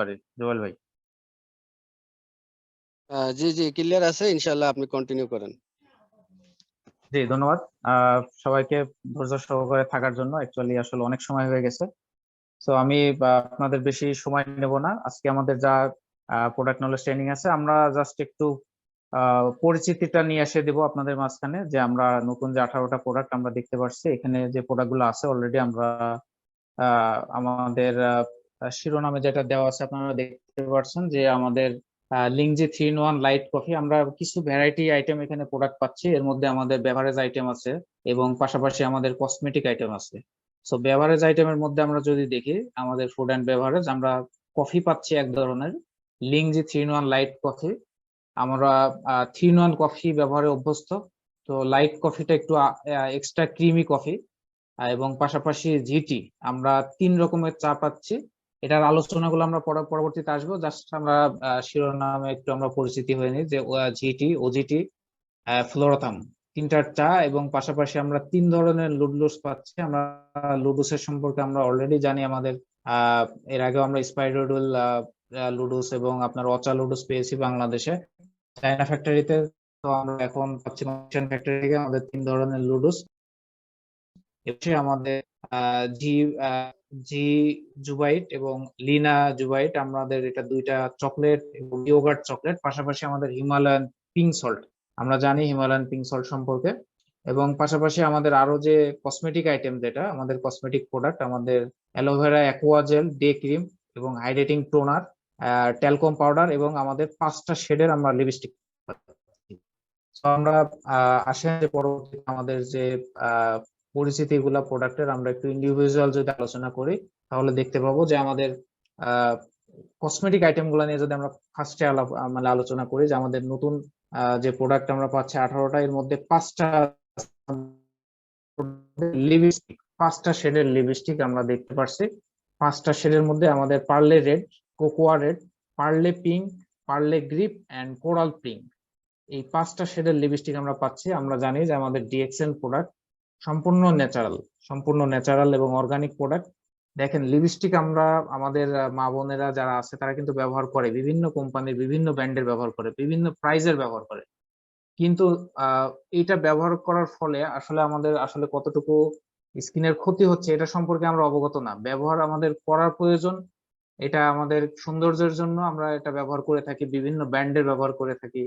পারি জুয়েল ভাই। জি জি ক্লিয়ার আছে, ইনশাআল্লাহ আপনি কন্টিনিউ করেন। জি ধন্যবাদ সবাইকে ধৈর্য সহকারে থাকার জন্য। অ্যাকচুয়ালি আসলে অনেক সময় হয়ে গেছে, তো আমি আপনাদের বেশি সময় নেব না। আজকে আমাদের যা প্রোডাক্ট নলেজ ট্রেনিং আছে, আমরা জাস্ট একটু পরিচিতিটা নিয়ে এসে দেবো আপনাদের মাঝখানে, যে আমরা নতুন যে 18টা প্রোডাক্ট আমরা দেখতে পাচ্ছি এখানে, যে প্রোডাক্ট গুলো আছে অলরেডি আমরা আমাদের শিরোনামে যেটা দেওয়া আছে আপনারা দেখতে পাচ্ছেন, যে আমাদের লিংজি 3-in-1 লাইট কফি। আমরা কিছু ভ্যারাইটি আইটেম এখানে প্রোডাক্ট পাচ্ছি, এর মধ্যে আমাদের বেভারেজ আইটেম আছে এবং পাশাপাশি আমাদের কসমেটিক আইটেম আছে। সো বেভারেজ আইটেমের মধ্যে আমরা যদি দেখি, আমাদের ফুড অ্যান্ড বেভারেজ আমরা কফি পাচ্ছি এক ধরনের, লিংজি 3-in-1 লাইট কফি। আমরা 3-in-1 কফি ব্যবহারে অভ্যস্ত, তো লাইট কফিটা একটু এক্সট্রা ক্রিমি কফি। এবং পাশাপাশি জিটি আমরা 3 রকমের চা পাচ্ছি। এটার আলোচনাগুলো আমরা পরবর্তীতে আসবো, জাস্ট আমরা শিরোনামে একটু আমরা পরিচিতি হয়ে নিই, যে জিটি, ওজিটি, ফ্লোরাথাম, 3টার চা। এবং পাশাপাশি আমরা 3 ধরনের লুডলুস পাচ্ছি। আমরা লুডুসের সম্পর্কে আমরা অলরেডি জানি, আমাদের এর আগে আমরা স্পাইরুডুল লুডুস এবং আপনার অচা লুডুস পেয়েছি বাংলাদেশে চায়না ফ্যাক্টরিতে। তো আমরা এখন পাচ্ছি ফ্যাক্টরি থেকে আমাদের 3 ধরনের লুডুস। এসে আমাদের জি জি জুবাইট এবং লিনা জুবাইট, আমাদের এটা 2টা চকলেট এবং ইয়োগার্ট চকলেট। পাশাপাশি আমাদের হিমালয়ান পিঙ্ক সল্ট, আমরা জানি হিমালয়ান পিঙ্ক সল্ট সম্পর্কে। এবং পাশাপাশি আমাদের আরো যে কসমেটিক আইটেম, যেটা আমাদের কসমেটিক প্রোডাক্ট, আমাদের aloe vera aqua gel, day cream এবং হাইড্রেটিং টোনার, ট্যালকম পাউডার এবং আমাদের 5টা শেডের আমরা লিপস্টিক। আমরা আসেন যে পরবর্তীতে আমাদের যে পরিচিতি গুলা প্রোডাক্টের, আমরা একটু ইন্ডিভিজুয়াল যদি আলোচনা করি, তাহলে দেখতে পাবো যে আমাদের কসমেটিক আইটেম গুলা নিয়ে যদি আমরা ফার্স্টে মানে আলোচনা করি, যে আমাদের নতুন যে প্রোডাক্ট আমরা পাচ্ছি 18টা, এর মধ্যে 5টা লিপস্টিক, 5টা শেডের লিপস্টিক আমরা দেখতে পাচ্ছি। 5টা শেডের মধ্যে আমাদের pearly red, cocoa red, pearly pink, pearly grape and coral pink, এই 5টা শেডের লিপস্টিক আমরা পাচ্ছি। আমরা জানি যে আমাদের ডিএক্সএন প্রোডাক্ট সম্পূর্ণ ন্যাচারাল এবং অর্গানিক প্রোডাক্ট। দেখেন লিপস্টিক আমরা, আমাদের মা বোনেরা যারা আছে তারা কিন্তু ব্যবহার করে, বিভিন্ন কোম্পানির বিভিন্ন ব্র্যান্ডের ব্যবহার করে, বিভিন্ন প্রাইজের ব্যবহার করে। কিন্তু এটা ব্যবহার করার ফলে আসলে আমাদের আসলে কতটুকু স্কিনের ক্ষতি হচ্ছে এটা সম্পর্কে আমরা অবগত না। ব্যবহার আমাদের করার প্রয়োজন, এটা আমাদের সৌন্দর্যের জন্য আমরা এটা ব্যবহার করে থাকি, বিভিন্ন ব্র্যান্ডের ব্যবহার করে থাকি।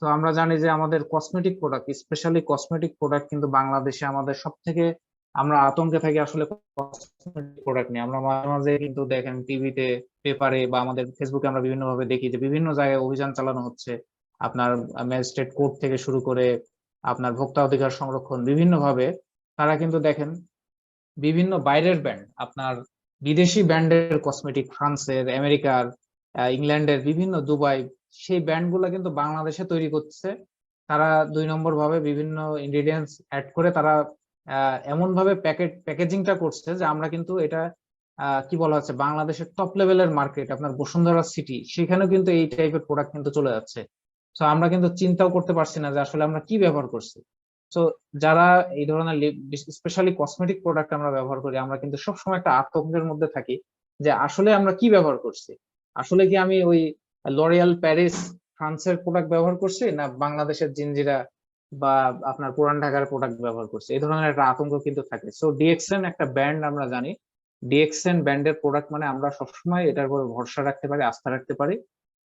তো আমরা জানি যে আমাদের cosmetic product, specially cosmetic product কিন্তু বাংলাদেশে আমাদের সব থেকে আমরা আতঙ্কে থাকি আসলে কসমেটিক প্রোডাক্ট নিয়ে। আমরা মাঝে মাঝে কিন্তু দেখেন টিভিতে, পেপারে বা আমাদের ফেসবুকে আমরা বিভিন্ন ভাবে দেখি যে বিভিন্ন জায়গায় অভিযান চালানো হচ্ছে। আপনার ম্যাজিস্ট্রেট কোর্ট থেকে শুরু করে আপনার ভোক্তা অধিকার সংরক্ষণ, বিভিন্ন ভাবে তারা কিন্তু দেখেন বিভিন্ন বাইরের ব্র্যান্ড, আপনার বিদেশি ব্র্যান্ডের কসমেটিক, ফ্রান্সের, আমেরিকার, ইংল্যান্ডের, বিভিন্ন দুবাই, সেই ব্র্যান্ড গুলা কিন্তু বাংলাদেশে তৈরি করছে। তারা 2 নম্বর ভাবে বিভিন্ন ইনগ্রিডিয়েন্টস অ্যাড করে তারা এমন ভাবে প্যাকেজিংটা করছে যে আমরা কিন্তু এটা কি বলা হচ্ছে, বাংলাদেশের টপ লেভেলের মার্কেট আপনার বসুন্ধরা সিটি, সেখানেও কিন্তু এই টাইপের প্রোডাক্ট কিন্তু চলে যাচ্ছে। তো আমরা কিন্তু চিন্তাও করতে পারছি না যে আসলে আমরা কি ব্যবহার করছি। তো যারা এই ধরনের স্পেশালি কসমেটিক প্রোডাক্ট আমরা ব্যবহার করি, আমরা কিন্তু সবসময় একটা আতঙ্কের মধ্যে থাকি যে আসলে আমরা কি ব্যবহার করছি। আসলে কি আমি ওই লরিয়াল প্যারিস ফ্রান্সের প্রোডাক্ট ব্যবহার করছি, না বাংলাদেশের জিঞ্জিরা বা আপনার পুরান ঢাকার প্রোডাক্ট ব্যবহার করছি, এই ধরনের একটা আতঙ্ক কিন্তু থাকে। সো ডিএক্সএন একটা ব্র্যান্ড, আমরা জানি ডিএক্সএন ব্র্যান্ডের প্রোডাক্ট মানে আমরা সবসময় এটার উপর ভরসা রাখতে পারি, আস্থা রাখতে পারি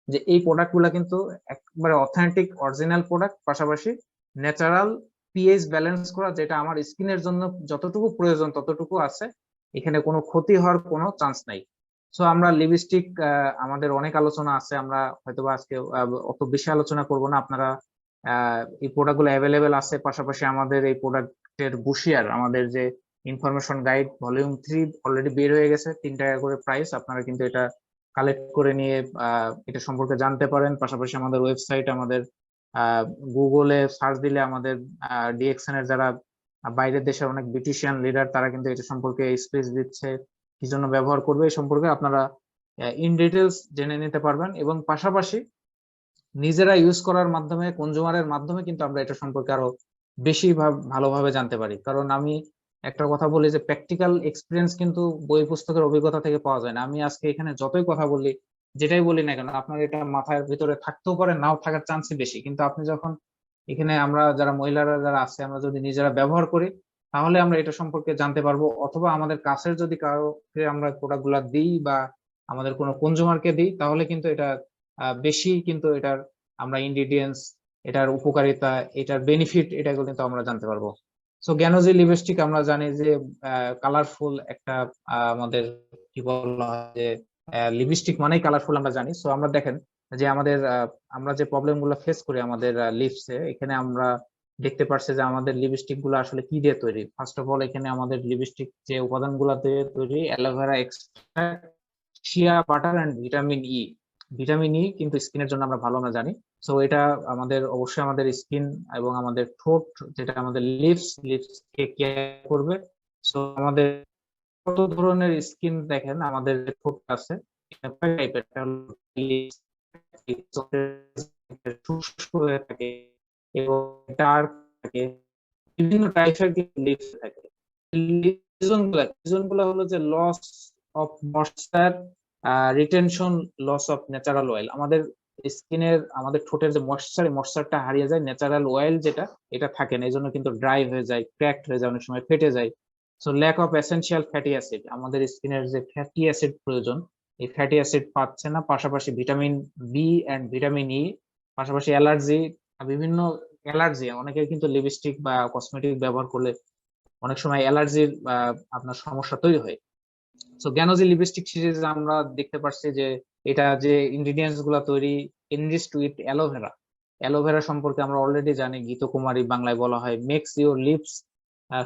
যে এই প্রোডাক্ট গুলা কিন্তু একবারে অথেন্টিক অরিজিনাল প্রোডাক্ট, পাশাপাশি ন্যাচারাল, পিএইচ ব্যালেন্স করা, যেটা আমার স্কিনের জন্য যতটুকু প্রয়োজন ততটুকু আছে, এখানে কোনো ক্ষতি হওয়ার কোনো চান্স নাই। সো আমরা লিপস্টিক, আমাদের অনেক আলোচনা আছে, আমরা হয়তো আজকে অত বেশি আলোচনা করব না। আপনারা এই প্রোডাক্ট গুলো অ্যাভেলেবেল আছে। পাশাপাশি আমাদের এই প্রোডাক্টের বুশিয়ার, আমাদের যে ইনফরমেশন গাইড ভলিউম 3 অলরেডি বের হয়ে গেছে, 3 টাকা করে প্রাইস। আপনারা কিন্তু এটা কালেক্ট করে নিয়ে এটা সম্পর্কে জানতে পারেন। পাশাপাশি আমাদের ওয়েবসাইট, আমাদের গুগলে সার্চ দিলে আমাদের ডিএক্সএন এর যারা বাইরের দেশের অনেক বিউটিশিয়ান লিডার, তারা কিন্তু এটা সম্পর্কে স্পেস দিচ্ছে, কি জন্য ব্যবহার করবে এই সম্পর্কে আপনারা ইন ডিটেলস জেনে নিতে পারবেন। এবং পাশাপাশি নিজেরা ইউজ করার মাধ্যমে, কনজিউমারের মাধ্যমে কিন্তু আমরা এটা সম্পর্কে আরো বেশি ভালোভাবে জানতে পারি। কারণ আমি একটা কথা বলি যে প্র্যাকটিক্যাল এক্সপিরিয়েন্স কিন্তু বই পুস্তকের অভিজ্ঞতা থেকে পাওয়া যায় না। আমি আজকে এখানে যতই কথা বলি, যেটাই বলি না কেন, আপনার এটা মাথার ভিতরে থাকতেও পারে, নাও থাকার চান্সই বেশি। কিন্তু আপনি যখন এখানে আমরা যারা মহিলারা যারা আছে আমরা যদি নিজেরা ব্যবহার করি, তাহলে আমরা এটা সম্পর্কে জানতে পারবো। অথবা আমাদের কাছের যদি কাউকে আমরা প্রোডাক্ট গুলা দিই বা আমাদের কোনো কনজিউমারকে দিই, তাহলে কিন্তু এটা বেশি কিন্তু এটার আমরা ইনগ্রিডিয়েন্টস, এটার উপকারিতা, এটার বেনিফিট, এটা কিন্তু আমরা জানতে পারবো। সো গ্যানোজি লিপস্টিক আমরা জানি যে কালারফুল একটা আমাদের কি বলা হয় যে লিপস্টিক মানেই কালারফুল আমরা জানি। সো আমরা দেখেন যে আমাদের আমরা যে প্রবলেম গুলো ফেস করি আমাদের লিপসে, এখানে আমরা দেখতে পারছি যে আমাদের লিপস্টিক গুলো আসলে কি দিয়ে তৈরি। ফার্স্ট অফ অল এখানে আমাদের লিপস্টিক যে উপাদান গুলা দিয়ে তৈরি, aloe vera extract, shea butter and vitamin E. Vitamin E কিন্তু স্কিনের জন্য আমরা ভালো আমরা জানি। সো এটা আমাদের অবশ্যই আমাদের স্কিন এবং আমাদের ঠোঁট, যেটা আমাদের লিপস কে কেয়ার করবে। সো আমাদের কত ধরনের স্কিন দেখেন, আমাদের যে ঠোঁট আছে টাইপের, শুষ্ক হয়ে থাকে এবং ডার্ক থাকে, বিভিন্ন টাইপের কিন্তু লিপস থাকে। রিজন গুলা হলো যে loss of moisture, retention, loss of natural oil. আমাদের স্কিনের আমাদের ঠোঁটের যে ময়েশ্চারটা হারিয়ে যায়, ন্যাচারাল অয়েল যেটা এটা থাকে না, এই জন্য কিন্তু ড্রাই হয়ে যায়, ক্র্যাকড হয়ে যায়, অনেক সময় ফেটে যায়। So lack of essential fatty acid, আমাদের স্কিনের যে ফ্যাটি অ্যাসিড প্রয়োজন, এই ফ্যাটি অ্যাসিড পাচ্ছে না। পাশাপাশি vitamin B and vitamin E, পাশাপাশি অ্যালার্জি, বিভিন্ন অ্যালার্জি, অনেকের কিন্তু লিপস্টিক বা কসমেটিক ব্যবহার করলে অনেক সময় অ্যালার্জির আপনার সমস্যা তৈরি হয়। সো গ্যানোজি লিপস্টিক সিরিজ আমরা দেখতে পাচ্ছি যে এটা যে ইনগ্রিডিয়েন্টস গুলা তৈরি, এনরিচড উইথ অ্যালোভেরা। অ্যালোভেরা সম্পর্কে আমরা অলরেডি জানি, গীতকুমারী বাংলায় বলা হয়, makes your lips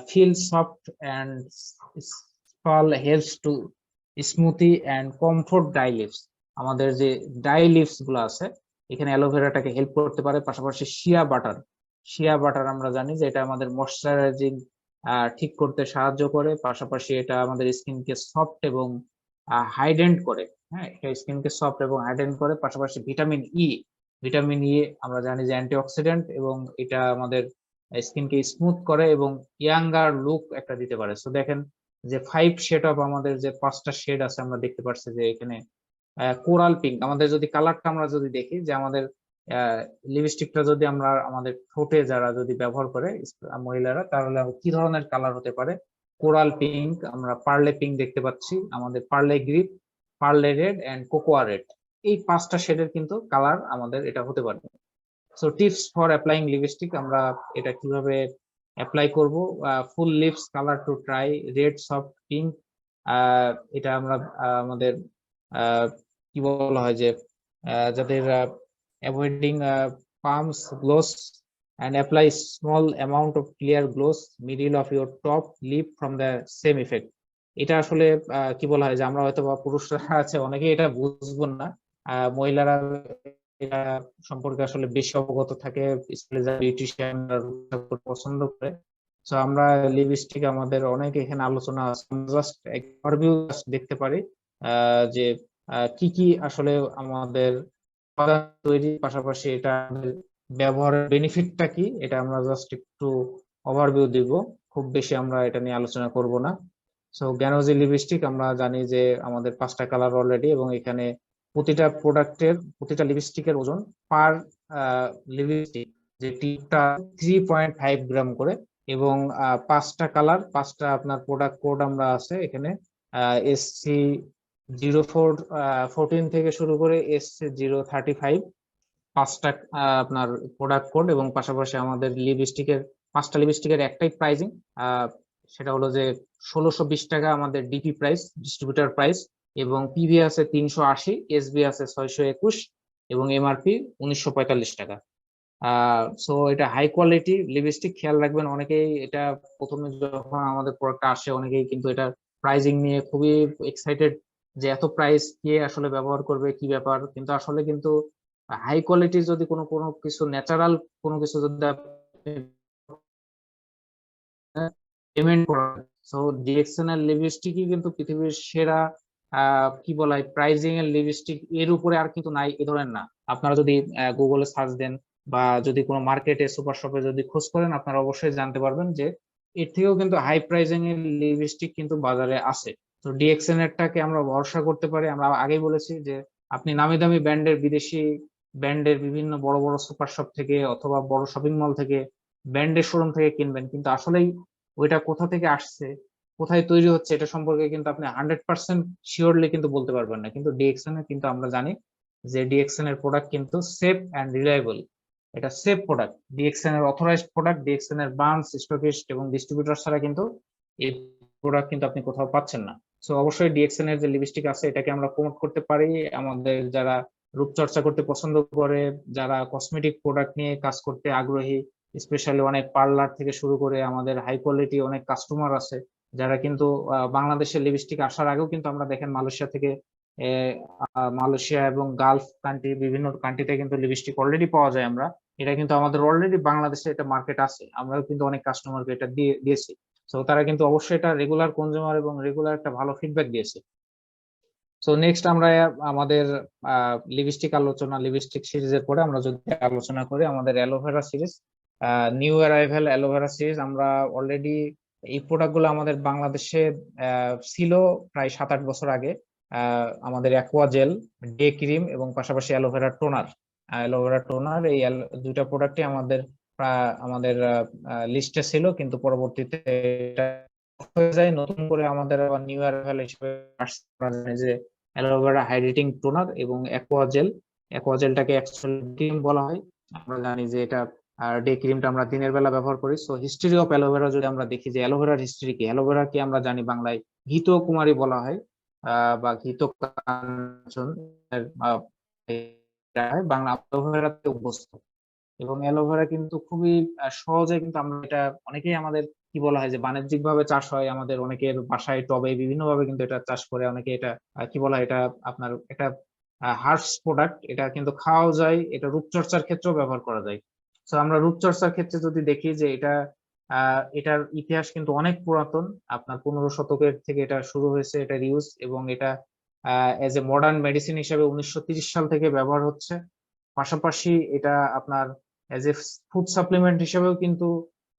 feel soft and supple, helps to smoothe and comfort dry lips. আমাদের যে ড্রাই লিপস গুলো আছে, এখানে অ্যালোভেরাটাকে হেল্প করতে পারে। পাশাপাশি শিয়া বাটার আমরা জানি যে এটা আমাদের ময়শ্চারাইজিং ঠিক করতে সাহায্য করে। পাশাপাশি এটা আমাদের স্কিনকে সফট এবং হাইড্রেট করে। হ্যাঁ, এটা স্কিনকে সফট এবং হাইড্রেট করে। পাশাপাশি ভিটামিন ই আমরা জানি যে অ্যান্টিঅক্সিডেন্ট, এবং এটা আমাদের স্কিনকে স্মুথ করে এবং ইয়াঙ্গার লুক একটা দিতে পারে। সো দেখেন যে 5 শেড অফ, আমাদের যে 5টা শেড আছে আমরা দেখতে পাচ্ছি যে এখানে কোরাল পিঙ্ক। আমাদের যদি কালারটা আমরা যদি দেখি যে আমাদের লিপস্টিকটা যদি আমরা আমাদের ঠোঁটে যারা যদি ব্যবহার করে মহিলারা, তাহলে কি ধরনের কালার হতে পারে? কোরাল পিঙ্ক, আমরা পার্লে পিঙ্ক দেখতে পাচ্ছি, আমাদের Parle grip, Parle red and cocoa red. এই 5টা শেডের কিন্তু কালার আমাদের এটা হতে পারে। So tips for applying lipstick, আমরা এটা কিভাবে অ্যাপ্লাই করব? Full lips colour to try, red, soft, pink. এটা আমরা আমাদের কি বলা হয় যে যাদের avoiding pumps gloss and apply small amount of clear gloss middle of your top lip from the same effect. এটা আসলে কি বলা হয় যে আমরা হয়তো বা পুরুষরা আছে অনেকে এটা বুঝবো না, মহিলারা এটা সম্পর্কে আসলে বেশি অবগত থাকে, স্কুলে যারা বিউটিশিয়ান পছন্দ করে। তো আমরা লিপস্টিক আমাদের অনেক এখানে আলোচনা জাস্ট ওভারভিউ দেখতে পারি যে কি কি আসলে আমাদের উপাদান তৈরি, পাশাপাশি এটা আমাদের ব্যবহারের বেনিফিটটা কি, এটা আমরা জাস্ট একটু ওভারভিউ দিব। খুব বেশি আমরা এটা নিয়ে আলোচনা করব না। সো গ্যানোজি লিপস্টিক আমরা জানি যে আমাদের 5টা কালার অলরেডি, এবং এখানে প্রতিটা লিপস্টিকের ওজন পার লিপস্টিক যে টিপটা 3.5 গ্রাম করে, এবং 5টা কালার, 5টা আপনার প্রোডাক্ট কোড আমরা আছে এখানে, SC 0414 থেকে শুরু করে SC 035, 5টা আপনার প্রোডাক্ট কোড। এবং পাশাপাশি আমাদের 5টা লিপস্টিকের একটাই প্রাইজিং, সেটা হলো যে 1620 টাকা আমাদের ডিপি প্রাইস, ডিস্ট্রিবিউটর প্রাইস, এবং পিভি আছে 380, এসবি আছে 621, এবং এমআরপি 1945 টাকা। সো এটা হাই কোয়ালিটি লিপস্টিক, খেয়াল রাখবেন। অনেকেই এটা প্রথমে যখন আমাদের প্রোডাক্টটা আসে, অনেকেই কিন্তু এটা প্রাইজিং নিয়ে খুবই এক্সাইটেড যে এত প্রাইস কে আসলে ব্যবহার করবে, কি ব্যাপার। কিন্তু আসলে কিন্তু হাই কোয়ালিটির যদি কোনো কোনো কিছু ন্যাচারাল কোনো কিছু যদি পেমেন্ট করা, সো ডিএক্সএন এর লিপস্টিকই কিন্তু পৃথিবীর সেরা কি বলা হয় প্রাইজিং এর লিপস্টিক, এর উপরে আর কিন্তু নাই এ ধরনের না। আপনারা যদি গুগলে সার্চ দেন বা যদি কোনো মার্কেটে সুপার শপে যদি খোঁজ করেন, আপনারা অবশ্যই জানতে পারবেন যে এর থেকেও কিন্তু হাই প্রাইজিং এর লিপস্টিক কিন্তু বাজারে আছে। তো ডিএক্সএন এরটাকে আমরা ভরসা করতে পারি। আমরা আগেই বলেছি যে আপনি নামি দামি ব্র্যান্ডের বিদেশি ব্র্যান্ডের বিভিন্ন বড় বড় সুপার শপ থেকে অথবা বড় শপিং মল থেকে ব্র্যান্ডের শোরুম থেকে কিনবেন, কিন্তু আসলেই ওইটা কোথা থেকে আসছে, কোথায় তৈরি হচ্ছে, এটা সম্পর্কে কিন্তু আপনি 100% শিওরলি কিন্তু বলতে পারবেন না। কিন্তু ডিএক্সএন এর কিন্তু আমরা জানি যে ডিএক্সএন এর প্রোডাক্ট কিন্তু সেফ অ্যান্ড রিলায়েবল। এটা সেফ প্রোডাক্ট, ডিএক্সএন এর অথরাইজড প্রোডাক্ট, ডিএক্সএন এর ব্রাঞ্চ, স্টকিস্ট এবং ডিস্ট্রিবিউটর ছাড়া কিন্তু এই প্রোডাক্ট কিন্তু আপনি কোথাও পাচ্ছেন না। সো অবশ্যই ডিএক্সএন এর যে লিপস্টিক আছে এটাকে আমরা প্রমোট করতে পারি। আমাদের যারা রূপচর্চা করতে পছন্দ করে, যারা কসমেটিক প্রোডাক্ট নিয়ে কাজ করতে আগ্রহী, স্পেশালি অনেক পার্লার থেকে শুরু করে আমাদের হাই কোয়ালিটি অনেক কাস্টমার আছে যারা কিন্তু বাংলাদেশের লিপস্টিক আসার আগেও কিন্তু আমরা দেখেন মালয়েশিয়া থেকে মালয়েশিয়া এবং গালফ কান্ট্রি বিভিন্ন কান্ট্রিতে কিন্তু লিপস্টিক অলরেডি পাওয়া যায়। আমরা এটা কিন্তু আমাদের অলরেডি বাংলাদেশে এটা মার্কেট আছে, আমরাও কিন্তু অনেক কাস্টমারকে এটা দিয়েছি। তো তারা কিন্তু অবশ্যই এটা রেগুলার কনজিউমার এবং রেগুলার একটা ভালো ফিডব্যাক দিয়েছে। সো নেক্সট আমরা আমাদের লিপস্টিক লিপস্টিক সিরিজের পরে আমরা যদি আলোচনা করি আমাদের aloe vera series, new arrival aloe vera series. আমরা অলরেডি এই প্রোডাক্ট গুলো আমাদের বাংলাদেশে ছিল প্রায় 7-8 বছর আগে। আমাদের অ্যাকোয়া জেল, ডে ক্রিম এবং পাশাপাশি অ্যালোভেরা টোনার এই দুইটা প্রোডাক্টই আমাদের লিস্টে ছিল, কিন্তু পরবর্তীতে এটা হয়ে যায়। নতুন করে আমাদের আবার নিউ অ্যারাইভাল হিসেবে আসছে যে অ্যালোভেরা হাইড্রেটিং টোনার এবং অ্যাকোয়া জেলটাকে অ্যাকচুয়ালি ক্রিম বলা হয়। আমরা জানি যে এটা ডে ক্রিমটা আমরা দিনের বেলা ব্যবহার করি। সো হিস্ট্রি অফ অ্যালোভেরা যদি আমরা দেখি যে অ্যালোভেরার হিস্ট্রি কি, অ্যালোভেরাকে আমরা জানি বাংলায় ঘৃত কুমারী বলা হয় বা ঘৃত কাঞ্চন বাংলা অ্যালোভেরাতে অভ্যস্ত। এবং অ্যালোভেরা কিন্তু খুবই সহজে কিন্তু আমরা এটা অনেকেই আমাদের কি বলা হয় যে বাণিজ্যিক ভাবে চাষ হয়, আমাদের অনেকের বাসায় টবে বিভিন্ন ভাবে কিন্তু এটা চাষ করে। অনেকে এটা কি বলা হয়, এটা আপনার একটা হার্বস প্রোডাক্ট, এটা কিন্তু খাওয়াও যায়, এটা রূপচর্চার ক্ষেত্রেও ব্যবহার করা যায়। তো আমরা রূপচর্চার ক্ষেত্রে যদি দেখি যে এটার ইতিহাস কিন্তু অনেক পুরাতন, আপনার 15 শতকের থেকে এটা শুরু হয়েছে এটার ইউজ, এবং এটা এজ এ মডার্ন মেডিসিন হিসেবে 1930 সাল থেকে ব্যবহার হচ্ছে। পাশাপাশি এটা আপনার এজ এ ফুড সাপ্লিমেন্ট হিসেবেও কিন্তু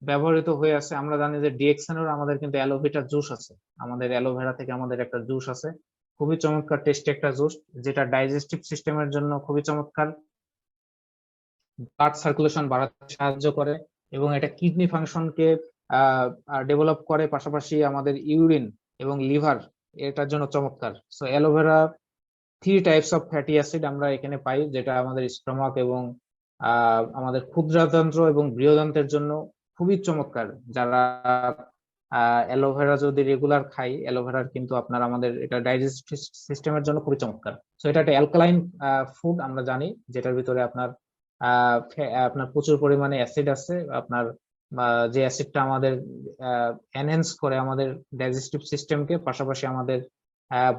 ব্যবহৃত হয়ে আছে। আমরা জানি যে ডিএক্সএন এর আমাদের কিন্তু অ্যালোভেরা জুস আছে, আমাদের অ্যালোভেরা থেকে আমাদের একটা জুস আছে, খুবই চমৎকার টেস্টি একটা জুস, যেটা ডাইজেস্টিভ সিস্টেমের জন্য খুবই চমৎকার, ব্লাড সার্কুলেশন বাড়াতে সাহায্য করে এবং এটা কিডনি ফাংশনকে ডেভেলপ করে। পাশাপাশি আমাদের ইউরিন এবং লিভার এটার জন্য চমৎকার। So aloe vera 3 types of fatty acid আমরা এখানে পাই, যেটা আমাদের স্টমাক এবং আমাদের ক্ষুদ্রাতন্ত্র এবং বৃহদান্ত্রের জন্য খুবই চমৎকার। যারা অ্যালোভেরা যদি রেগুলার খাই, অ্যালোভেরার কিন্তু আপনার আমাদের এটা ডাইজেস্টিভ সিস্টেমের জন্য খুবই চমৎকার। তো এটা একটা অ্যালকালাইন ফুড আমরা জানি, যেটার ভিতরে আপনার প্রচুর পরিমাণে অ্যাসিড আছে। আপনার যে অ্যাসিডটা আমাদের এনহ্যান্স করে আমাদের ডাইজেস্টিভ সিস্টেমকে, পাশাপাশি আমাদের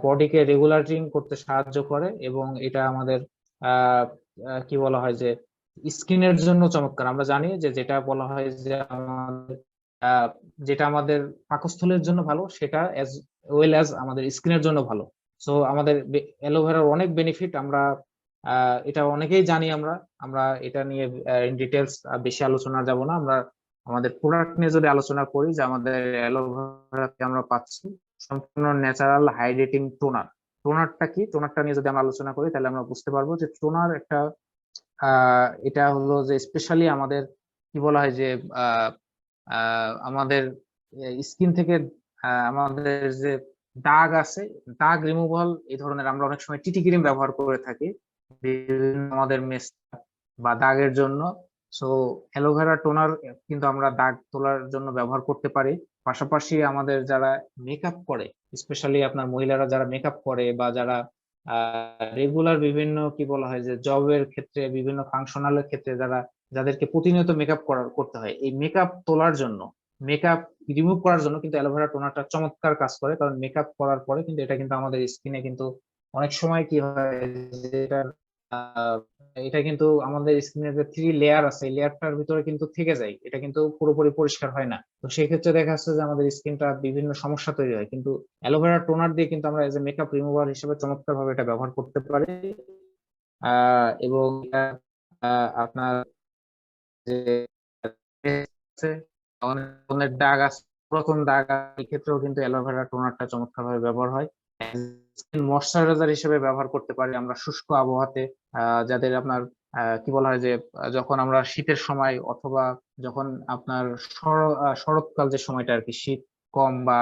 বডিকে রেগুলারিং করতে সাহায্য করে, এবং এটা আমাদের কি বলা হয় যে স্কিনের জন্য চমৎকার। আমরা জানি যে যেটা বলা হয় যে যেটা আমাদের পাকস্থলীর জন্য ভালো, সেটা অ্যাজ ওয়েল অ্যাজ আমাদের স্কিনের জন্য ভালো। সো আমাদের অ্যালোভেরার অনেক বেনিফিট, আমরা এটা অনেকেই জানি। আমরা আমরা এটা নিয়ে ইন ডিটেলস বেশি আলোচনা যাব না। আমরা আমাদের প্রোডাক্ট নিয়ে যদি আলোচনা করি, যে আমাদের অ্যালোভেরাতে আমরা পাচ্ছি সম্পূর্ণ ন্যাচারাল হাইড্রেটিং টোনার। টোনারটা কি, টোনারটা নিয়ে যদি আমরা আলোচনা করি তাহলে আমরা বুঝতে পারবো যে টোনার একটা এটা হলো যে স্পেশালি আমাদের কি বলা হয় যে আমাদের স্কিন থেকে আমাদের যে দাগ আছে, দাগ রিমুভাল এই ধরনের আমরা অনেক সময় টিটি ক্রিম ব্যবহার করে থাকি আমাদের মেস বা দাগের জন্য। সো অ্যালোভেরা টোনার কিন্তু আমরা দাগ তোলার জন্য ব্যবহার করতে পারি। পাশাপাশি আমাদের যারা মেকআপ করে, স্পেশালি আপনার মহিলারা যারা মেকআপ করে বা যারা রেগুলার বিভিন্ন কি বলা হয় যে জবের ক্ষেত্রে, বিভিন্ন ফাংশনালের ক্ষেত্রে যাদেরকে প্রতিনিয়ত মেকআপ করতে হয়, এই মেকআপ তোলার জন্য, মেকআপ রিমুভ করার জন্য কিন্তু অ্যালোভেরা টোনারটা চমৎকার কাজ করে। কারণ মেকআপ করার পরে কিন্তু এটা কিন্তু আমাদের স্কিনে কিন্তু অনেক সময় কি হয় যে এটা কিন্তু আমাদের স্কিনের যে 3 লেয়ার আছে, এই লেয়ারটার ভিতরে কিন্তু থেকে যায়, এটা কিন্তু পুরোপুরি পরিষ্কার হয় না। তো সেক্ষেত্রে দেখা যাচ্ছে যে আমাদের স্কিনটা বিভিন্ন সমস্যা তৈরি হয়। কিন্তু অ্যালোভেরা টোনার দিয়ে কিন্তু আমরা এজ এ মেকআপ রিমুভার হিসেবে চমৎকার ভাবে এটা ব্যবহার করতে পারি। এবং আপনার যে অনেক ধরনের দাগ আছে, পুরাতন দাগ, এই ক্ষেত্রেও কিন্তু অ্যালোভেরা টোনারটা চমৎকার ভাবে ব্যবহার হয়। ময়শ্চারাইজার হিসেবে ব্যবহার করতে পারি আমরা শুষ্ক আবহাওয়াতে, যাদের আপনার কি বলা হয় যে যখন আমরা শীতের সময় অথবা যখন আপনার শরৎকাল যে সময়টা আর কি, শীত কম বা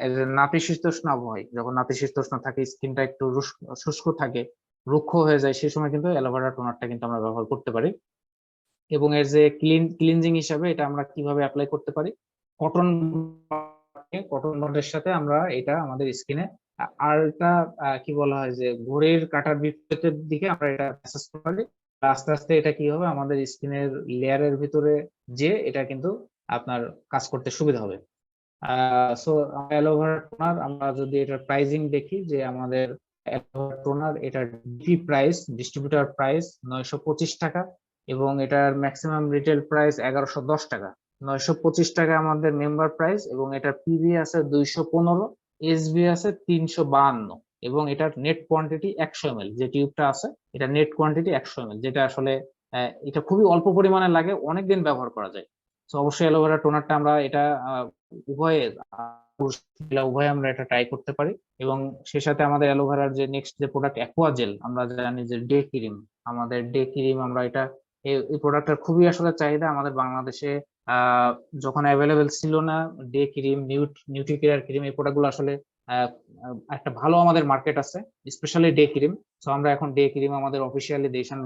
এই যে নাতিশীতোষ্ণ আবহাওয়ায়, যখন নাতিশীতোষ্ণ থাকে স্কিনটা একটু শুষ্ক থাকে, রুক্ষ হয়ে যায়, সেই সময় কিন্তু অ্যালোভেরা টোনারটা কিন্তু আমরা ব্যবহার করতে পারি। এবং এর যে ক্লিনজিং হিসাবে এটা আমরা কিভাবে অ্যাপ্লাই করতে পারি, কটন কটন বাডের সাথে আমরা এটা আমাদের স্কিনে, আর এটা কি বলা হয় যে ঘড়ির কাঁটার বিপরীতের দিকে আমরা এটা ম্যাসাজ করি, আস্তে আস্তে এটা কি হবে আমাদের স্কিনের লেয়ারের ভিতরে যে এটা কিন্তু আপনার কাজ করতে সুবিধা হবে। সো অ্যালোভেরা টোনার আমরা যদি এটার প্রাইসিং দেখি, যে আমাদের অ্যালোভেরা টোনার এটার ডিপি প্রাইস, ডিস্ট্রিবিউটর প্রাইস 925 টাকা এবং এটার ম্যাক্সিমাম রিটেল প্রাইস 1110 টাকা। 925 টাকা আমাদের মেম্বার প্রাইস এবং এটার পিভি আছে 215, এসবি আছে 352 এবং এটার নেট কোয়ান্টিটি 100 ml, যে টিউবটা আছে এটা নেট কোয়ান্টিটি 100 ml, যেটা আসলে এটা খুবই অল্প পরিমাণে লাগে, অনেকদিন ব্যবহার করা যায়। তো অবশ্যই অ্যালোভেরা টোনারটা আমরা এটা উভয়ে উভয়ে আমরা এটা ট্রাই করতে পারি। এবং সেই সাথে আমাদের অ্যালোভেরার যে নেক্সট যে প্রোডাক্ট অ্যাকোয়া জেল, আমরা জানি যে ডে ক্রিম, আমাদের ডে ক্রিম আমরা এটা এই প্রোডাক্টটার খুবই আসলে চাহিদা আমাদের বাংলাদেশে যখন অ্যাভেলেবেল ছিল না। ডে ক্রিম, নিউট্রিকেয়ার ক্রিম, এই প্রোডাক্টগুলো আসলে একটা ভালো আমাদের মার্কেট আছে, স্পেশালি ডে ক্রিম। তো আমরা এখন ডে ক্রিম আমাদের অফিসিয়ালি ডিএসএন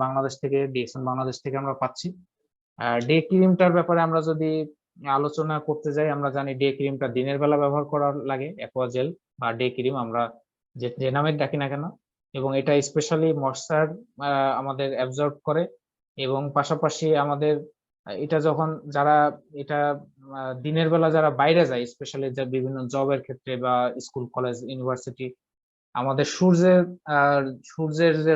বাংলাদেশ থেকে আমরা পাচ্ছি। ডে ক্রিমটার ব্যাপারে আমরা যদি আলোচনা করতে যাই, আমরা জানি ডে ক্রিমটা দিনের বেলা ব্যবহার করা লাগে, অ্যাকোয়া জেল বা ডে ক্রিম আমরা যে নামে ডাকি না কেন, এবং এটা স্পেশালি ময়শ্চার আমাদের অ্যাবজর্ব করে এবং পাশাপাশি আমাদের এটা যখন যারা এটা দিনের বেলা যারা বাইরে যায়, স্পেশালি যে বিভিন্ন জবের ক্ষেত্রে বা স্কুল কলেজ ইউনিভার্সিটি, আমাদের সূর্যের যে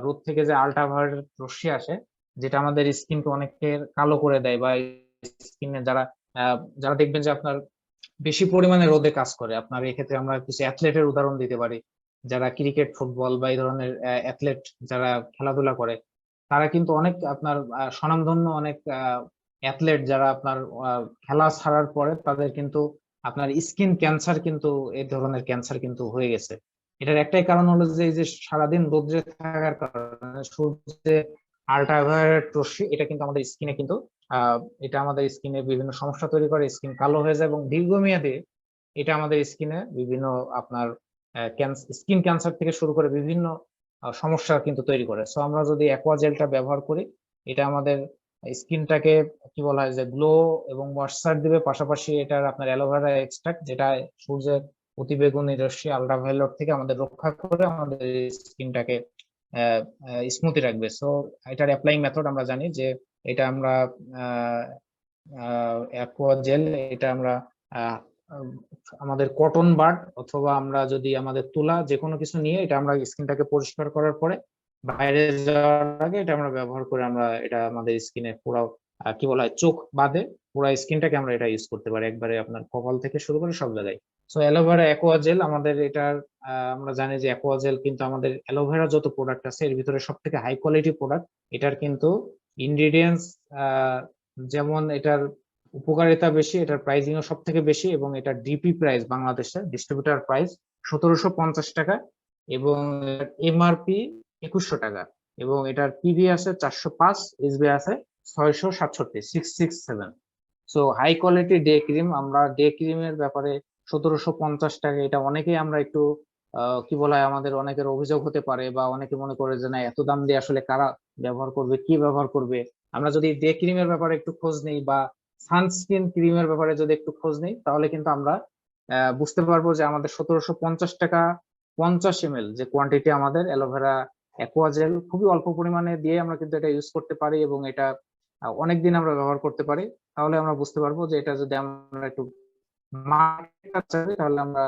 রোদ থেকে যে আল্ট্রাভায়োলেট রশ্মি আসে, যেটা আমাদের স্কিনকে অনেকের কালো করে দেয়, বা স্কিনে যারা যারা দেখবেন যে আপনার বেশি পরিমাণে রোদে কাজ করে, আপনার এক্ষেত্রে আমরা কিছু অ্যাথলেটের উদাহরণ দিতে পারি, যারা ক্রিকেট, ফুটবল বা এই ধরনের অ্যাথলেট যারা খেলাধুলা করে, তারা কিন্তু অনেক আপনার স্বনামধন্য অনেক অ্যাথলেট যারা আপনার খেলা ছাড়ার পরে তাদের কিন্তু আপনার স্কিন ক্যান্সার, কিন্তু এই ধরনের ক্যান্সার কিন্তু হয়ে গেছে। এটার একটাই কারণ হলো যে এই যে সারাদিন রোদ্রে থাকার কারণে সূর্যের আল্ট্রাভায়োলেট রশ্মি, এটা কিন্তু আমাদের স্কিনে কিন্তু এটা আমাদের স্কিনে বিভিন্ন সমস্যা তৈরি করে, স্কিন কালো হয়ে যায় এবং দীর্ঘমেয়াদে এটা আমাদের স্কিনে বিভিন্ন আপনার স্কিন ক্যান্সার থেকে শুরু করে বিভিন্ন সমস্যা কিন্তু তৈরি করে। সো আমরা যদি অ্যাকোয়া জেলটা ব্যবহার করি, এটা আমাদের স্কিনটাকে কি বলা হয় যে গ্লো এবং ময়শ্চার দিবে, পাশাপাশি এটার আপনার অ্যালোভেরা এক্সট্রাক্ট, যেটা সূর্যের অতিবেগুনি রশ্মি আল্ট্রাভায়োলেট থেকে আমাদের রক্ষা করে আমাদের স্কিনটাকে স্মুথি রাখবে। সো এটার অ্যাপ্লাইং মেথড আমরা জানি যে এটা আমরা অ্যাকোয়া জেল, এটা আমরা আমাদের কটন বাড অথবা আমরা যদি আমাদের তুলা যে কোনো কিছু নিয়ে এটা আমরা স্কিনটাকে পরিষ্কার করার পরে বাইরে যাওয়ার আগে এটা আমরা ব্যবহার করে আমরা এটা আমাদের স্কিনে পুরো কি বলা হয় চোখ বাদে পুরো স্কিনটাকে আমরা এটা ইউজ করতে পারি, একবারে আপনার কপাল থেকে শুরু করে সব জায়গায়। সো অ্যালোভেরা অ্যাকোয়া জেল আমাদের এটার আমরা জানি যে অ্যাকোয়া জেল কিন্তু আমাদের অ্যালোভেরা যত প্রোডাক্ট আছে এর ভিতরে সব থেকে হাই কোয়ালিটি প্রোডাক্ট। এটার কিন্তু ইনগ্রিডিয়েন্টস যেমন এটার উপকারিতা বেশি, এটার প্রাইসিং ও সব থেকে বেশি এবং এটার ডিপি প্রাইস বাংলাদেশে ডিস্ট্রিবিউটার প্রাইস 1750 টাকা এবং এমআরপি 2100 টাকা এবং এটার পিভি আছে 405, এসবি আছে 667, 667। So high quality day cream, আমরা ডে ক্রিমের ব্যাপারে 1750 টাকা, এটা অনেকেই আমরা একটু কি বলা হয় আমাদের অনেকের অভিযোগ হতে পারে বা অনেকে মনে করে যে না এত দাম দিয়ে আসলে কারা ব্যবহার করবে, কি ব্যবহার করবে। আমরা যদি ডে ক্রিমের ব্যাপারে একটু খোঁজ নেই বা সানস্ক্রিন ক্রিমের ব্যাপারে যদি একটু খোঁজ নেই, তাহলে কিন্তু আমরা বুঝতে পারবো যে আমাদের 1750 টাকা 50 ml যে কোয়ান্টিটি আমাদের অ্যালোভেরা অ্যাকোয়া জেল খুবই অল্প পরিমাণে দিয়ে আমরা কিন্তু এটা ইউজ করতে পারি এবং এটা অনেকদিন আমরা ব্যবহার করতে পারি। তাহলে আমরা বুঝতে পারবো যে এটা যদি আমরা একটু তাহলে আমরা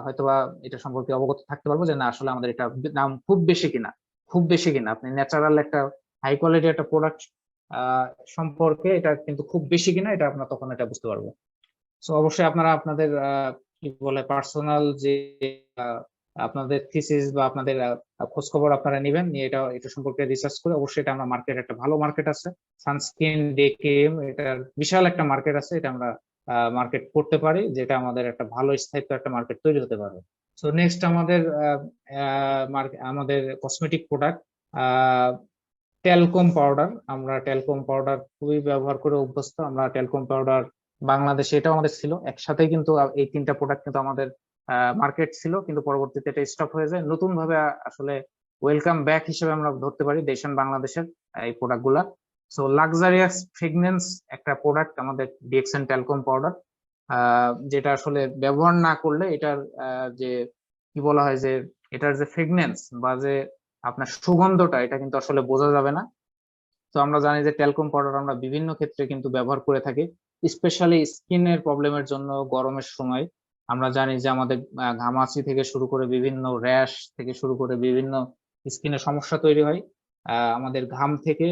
হয়তোবা এটা সম্পর্কে অবগত থাকতে পারবো যে না আসলে আমাদের এটা দাম খুব বেশি কিনা আপনি ন্যাচারাল একটা হাই কোয়ালিটি একটা প্রোডাক্ট সম্পর্কে এটা কিন্তু খুব বেশি কিনা এটা আপনার তখন এটা বুঝতে পারবো। সো অবশ্যই আপনারা আপনাদের কি বলে পার্সোনাল যে আপনাদের থিসিস বা আপনাদের খোঁজ খবর আপনারা নেবেন, নিয়ে এটা সম্পর্কে রিসার্চ করে অবশ্যই এটা আমরা মার্কেট, একটা ভালো মার্কেট আছে সানস্ক্রিন ডে ক্রিম, এটার বিশাল একটা মার্কেট আছে, এটা আমরা মার্কেট করতে পারি, যেটা আমাদের একটা ভালো স্থায়িত্ব একটা মার্কেট তৈরি হতে পারে। সো নেক্সট আমাদের কসমেটিক প্রোডাক্ট, ট্যালকম পাউডার। আমরা ট্যালকম পাউডার খুবই ব্যবহার করে অভ্যস্ত। আমরা ট্যালকম পাউডার বাংলাদেশে এটাও আমাদের ছিল একসাথে, কিন্তু এই তিনটা প্রোডাক্ট কিন্তু আমাদের মার্কেট ছিল, কিন্তু পরবর্তীতে এটা স্টপ হয়ে যায়। নতুন ভাবে আসলে ওয়েলকাম ব্যাক হিসেবে আমরা ধরতে পারি দেশান বাংলাদেশের এই প্রোডাক্ট গুলা। সো লাক্সারিয়াস ফ্রেগনেন্স একটা প্রোডাক্ট আমাদের ডিএক্সএন ট্যালকম পাউডার, যেটা আসলে ব্যবহার না করলে এটার যে কি বলা হয় যে এটার যে ফ্রেগনেন্স বা যে আপনার সুগন্ধটা, এটা কিন্তু আসলে বোঝা যাবে না। তো আমরা জানি যে ট্যালকম পাউডার আমরা বিভিন্ন ক্ষেত্রে কিন্তু ব্যবহার করে থাকি, স্পেশালি স্কিনের প্রবলেমের জন্য। গরমের সময় আমরা জানি যে আমাদের ঘামাচি থেকে শুরু করে বিভিন্ন র্যাশ থেকে শুরু করে বিভিন্ন স্কিনের সমস্যা তৈরি হয়। আমাদের ঘাম থেকে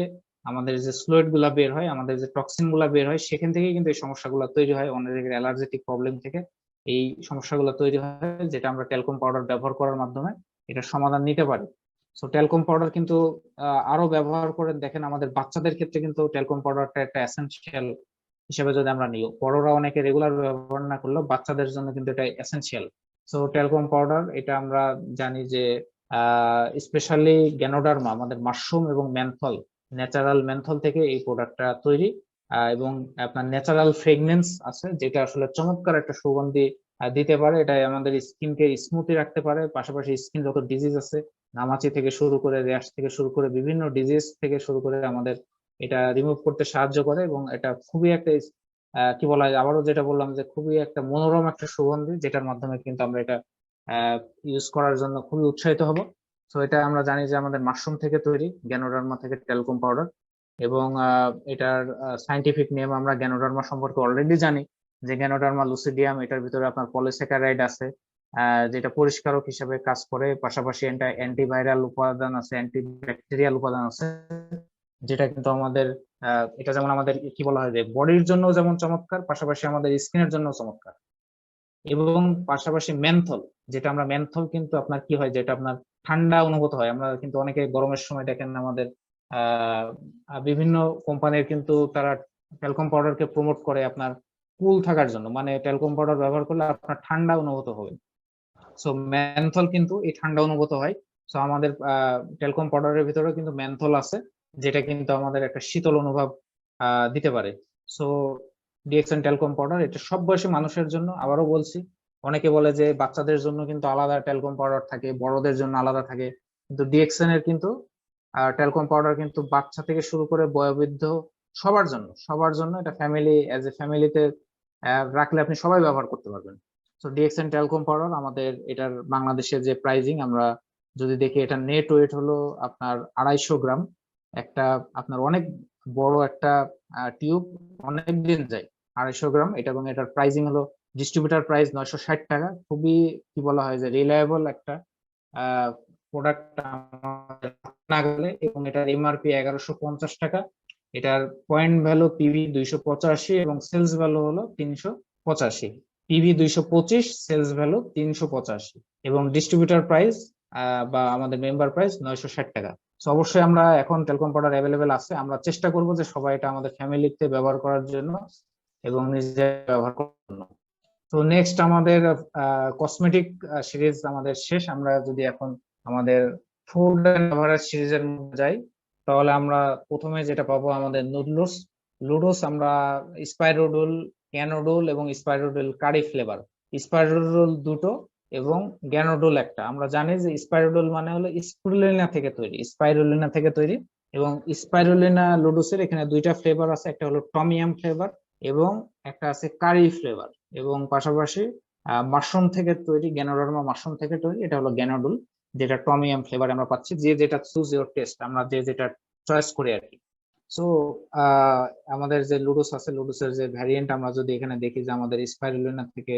আমাদের যে ফ্লুইড গুলা বের হয়, আমাদের যে টক্সিন গুলা বের হয়, সেখান থেকে কিন্তু এই সমস্যাগুলো তৈরি হয়। অনেকের অ্যালার্জেটিক প্রবলেম থেকে এই সমস্যাগুলো তৈরি হয়, যেটা আমরা ট্যালকম পাউডার ব্যবহার করার মাধ্যমে এটা সমাধান নিতে পারি। সো ট্যালকম পাউডার কিন্তু আরো ব্যবহার করে দেখেন, আমাদের বাচ্চাদের ক্ষেত্রে কিন্তু ট্যালকম পাউডারটা একটা এসেনশিয়াল হিসেবে যদি আমরা নিই, বড়রা অনেকে রেগুলার ব্যবহার না করলেও বাচ্চাদের জন্য কিন্তু এটা এসেনশিয়াল। সো ট্যালকম পাউডার এটা আমরা জানি যে স্পেশালি গ্যানোডার্মা, আমাদের মাশরুম এবং মেন্থল, ন্যাচারাল মেন্থল থেকে এই প্রোডাক্টটা তৈরি। এবং আপনার ন্যাচারাল ফ্রেগনেন্স আছে, যেটা আসলে চমৎকার একটা সুগন্ধি দিতে পারে। এটা আমাদের স্কিনকে স্মুথি রাখতে পারে, পাশাপাশি স্কিন যত ডিজিজ আছে, ঘামাচি থেকে শুরু করে র্যাশ থেকে শুরু করে বিভিন্ন ডিজিজ থেকে শুরু করে আমাদের এটা রিমুভ করতে সাহায্য করে। এবং এটা খুবই একটা কি বলা হয়, আবারও যেটা বললাম যে খুবই একটা মনোরম একটা সুগন্ধি, যেটার মাধ্যমে কিন্তু আমরা এটা ইউজ করার জন্য খুবই উৎসাহিত হব। তো এটা আমরা জানি যে আমাদের মাশরুম থেকে তৈরি, গ্যানোডার্মা থেকে ট্যালকম পাউডার। এবং এটার সাইন্টিফিক নেম আমরা গ্যানোডার্মা সম্পর্কে অলরেডি জানি, যে গ্যানোডার্মা লুসিডিয়াম, এটার ভিতরে আপনার পলিস্যাকারাইড আছে, যেটা পরিষ্কারক হিসেবে কাজ করে। পাশাপাশি অ্যান্টিভাইরাল উপাদান আছে, অ্যান্টিব্যাকটেরিয়াল উপাদান আছে, যেটা কিন্তু আমাদের এটা যেমন আমাদের কি বলা হয় যে বডির জন্য যেমন চমৎকার, পাশাপাশি আমাদের স্কিনের জন্য চমৎকার। এবং পাশাপাশি মেন্থল, যেটা আমরা মেন্থল কিন্তু আপনার কি হয়, যেটা আপনার ঠান্ডা অনুভূত হয়। আমরা কিন্তু অনেকে গরমের সময় দেখেন আমাদের বিভিন্ন কোম্পানির কিন্তু তারা ট্যালকম পাউডারকে প্রমোট করে আপনার কুল থাকার জন্য, মানে ট্যালকম পাউডার ব্যবহার করলে আপনার ঠান্ডা অনুভূত হবে। সো মেন্থল কিন্তু এই ঠান্ডা অনুভূত হয়। সো আমাদের ট্যালকম পাউডারের ভিতরে কিন্তু মেন্থল আছে, যেটা কিন্তু আমাদের একটা শীতল অনুভব দিতে পারে। সো ডিএক্সএন ট্যালকম পাউডার এটা সব বয়সী মানুষের জন্য। আবারও বলছি, অনেকে বলে যে বাচ্চাদের জন্য কিন্তু আলাদা ট্যালকম পাউডার থাকে, বড়দের জন্য আলাদা থাকে, কিন্তু ডিএক্সএন এর কিন্তু ট্যালকম পাউডার কিন্তু বাচ্চা থেকে শুরু করে বয়োবৃদ্ধ সবার জন্য এটা ফ্যামিলি, এজ এ ফ্যামিলিতে রাখলে আপনি সবাই ব্যবহার করতে পারবেন। তো ডিএক্সএন ট্যালকম পাউডার আমাদের এটার বাংলাদেশের যে প্রাইজিং আমরা যদি দেখি, এটা নেট ওয়েট হলো আপনার 250 গ্রাম। একটা আপনার অনেক বড় একটা টিউব, অনেক দিন যায়। 250 গ্রাম এটা, এবং এটার প্রাইজিং হলো ডিস্ট্রিবিউটার প্রাইস 960 টাকা। খুবই কি বলা হয় যে রিলায়েবল একটা প্রোডাক্ট না গেলে। এবং এটার এমআরপি 1150 টাকা। এটার পয়েন্ট ভ্যালু পিভি 285 এবং সেলস ভ্যালু হলো 385। পিভি 225, সেলস ভ্যালু 385, এবং ডিস্ট্রিবিউটার প্রাইস বা আমাদের মেম্বার প্রাইস 960 টাকা। তো অবশ্যই আমরা এখন ট্যালকম পাউডার অ্যাভেলেবেল আছে, আমরা চেষ্টা করব যে সবাই এটা আমাদের ফ্যামিলিতে ব্যবহার করার জন্য এবং নিজে ব্যবহার করার জন্য। তো নেক্সট আমাদের কসমেটিক সিরিজ আমাদের শেষ। আমরা যদি এখন আমাদের ফুড এন্ড বেভারেজ সিরিজের মধ্যে যাই, তাহলে আমরা প্রথমে যেটা পাবো আমাদের নুডলস। লুডোস আমরা স্পাইরোডুল, গ্যানোডুল এবং স্পাইরোডুল কারি ফ্লেভার। স্পাইরোডুল দুটো এবং গ্যানোডুল একটা। আমরা জানি যে স্পাইরোডুল মানে হলো স্পিরুলিনা থেকে তৈরি, স্পাইরুলিনা থেকে তৈরি। এবং স্পাইরুলিনা লুডোসের এখানে দুইটা ফ্লেভার আছে, একটা হলো টমিয়াম ফ্লেভার এবং একটা আছে কারি ফ্লেভার। এবং পাশাপাশি মাশরুম থেকে তৈরি, গ্যানোডার্মা মাশরুম থেকে তৈরি, এটা হলো গ্যানোডুল, যেটা টমিয়াম ফ্লেভার আমরা পাচ্ছি। যে যেটা চুজ ইউর টেস্ট, আমরা যে যেটা চয়েস করি আর কি। সো আমাদের যে লুডোস আছে, লুডোসের যে ভ্যারিয়েন্ট আমরা যদি এখানে দেখি, যে আমাদের স্পাইরুলিনা থেকে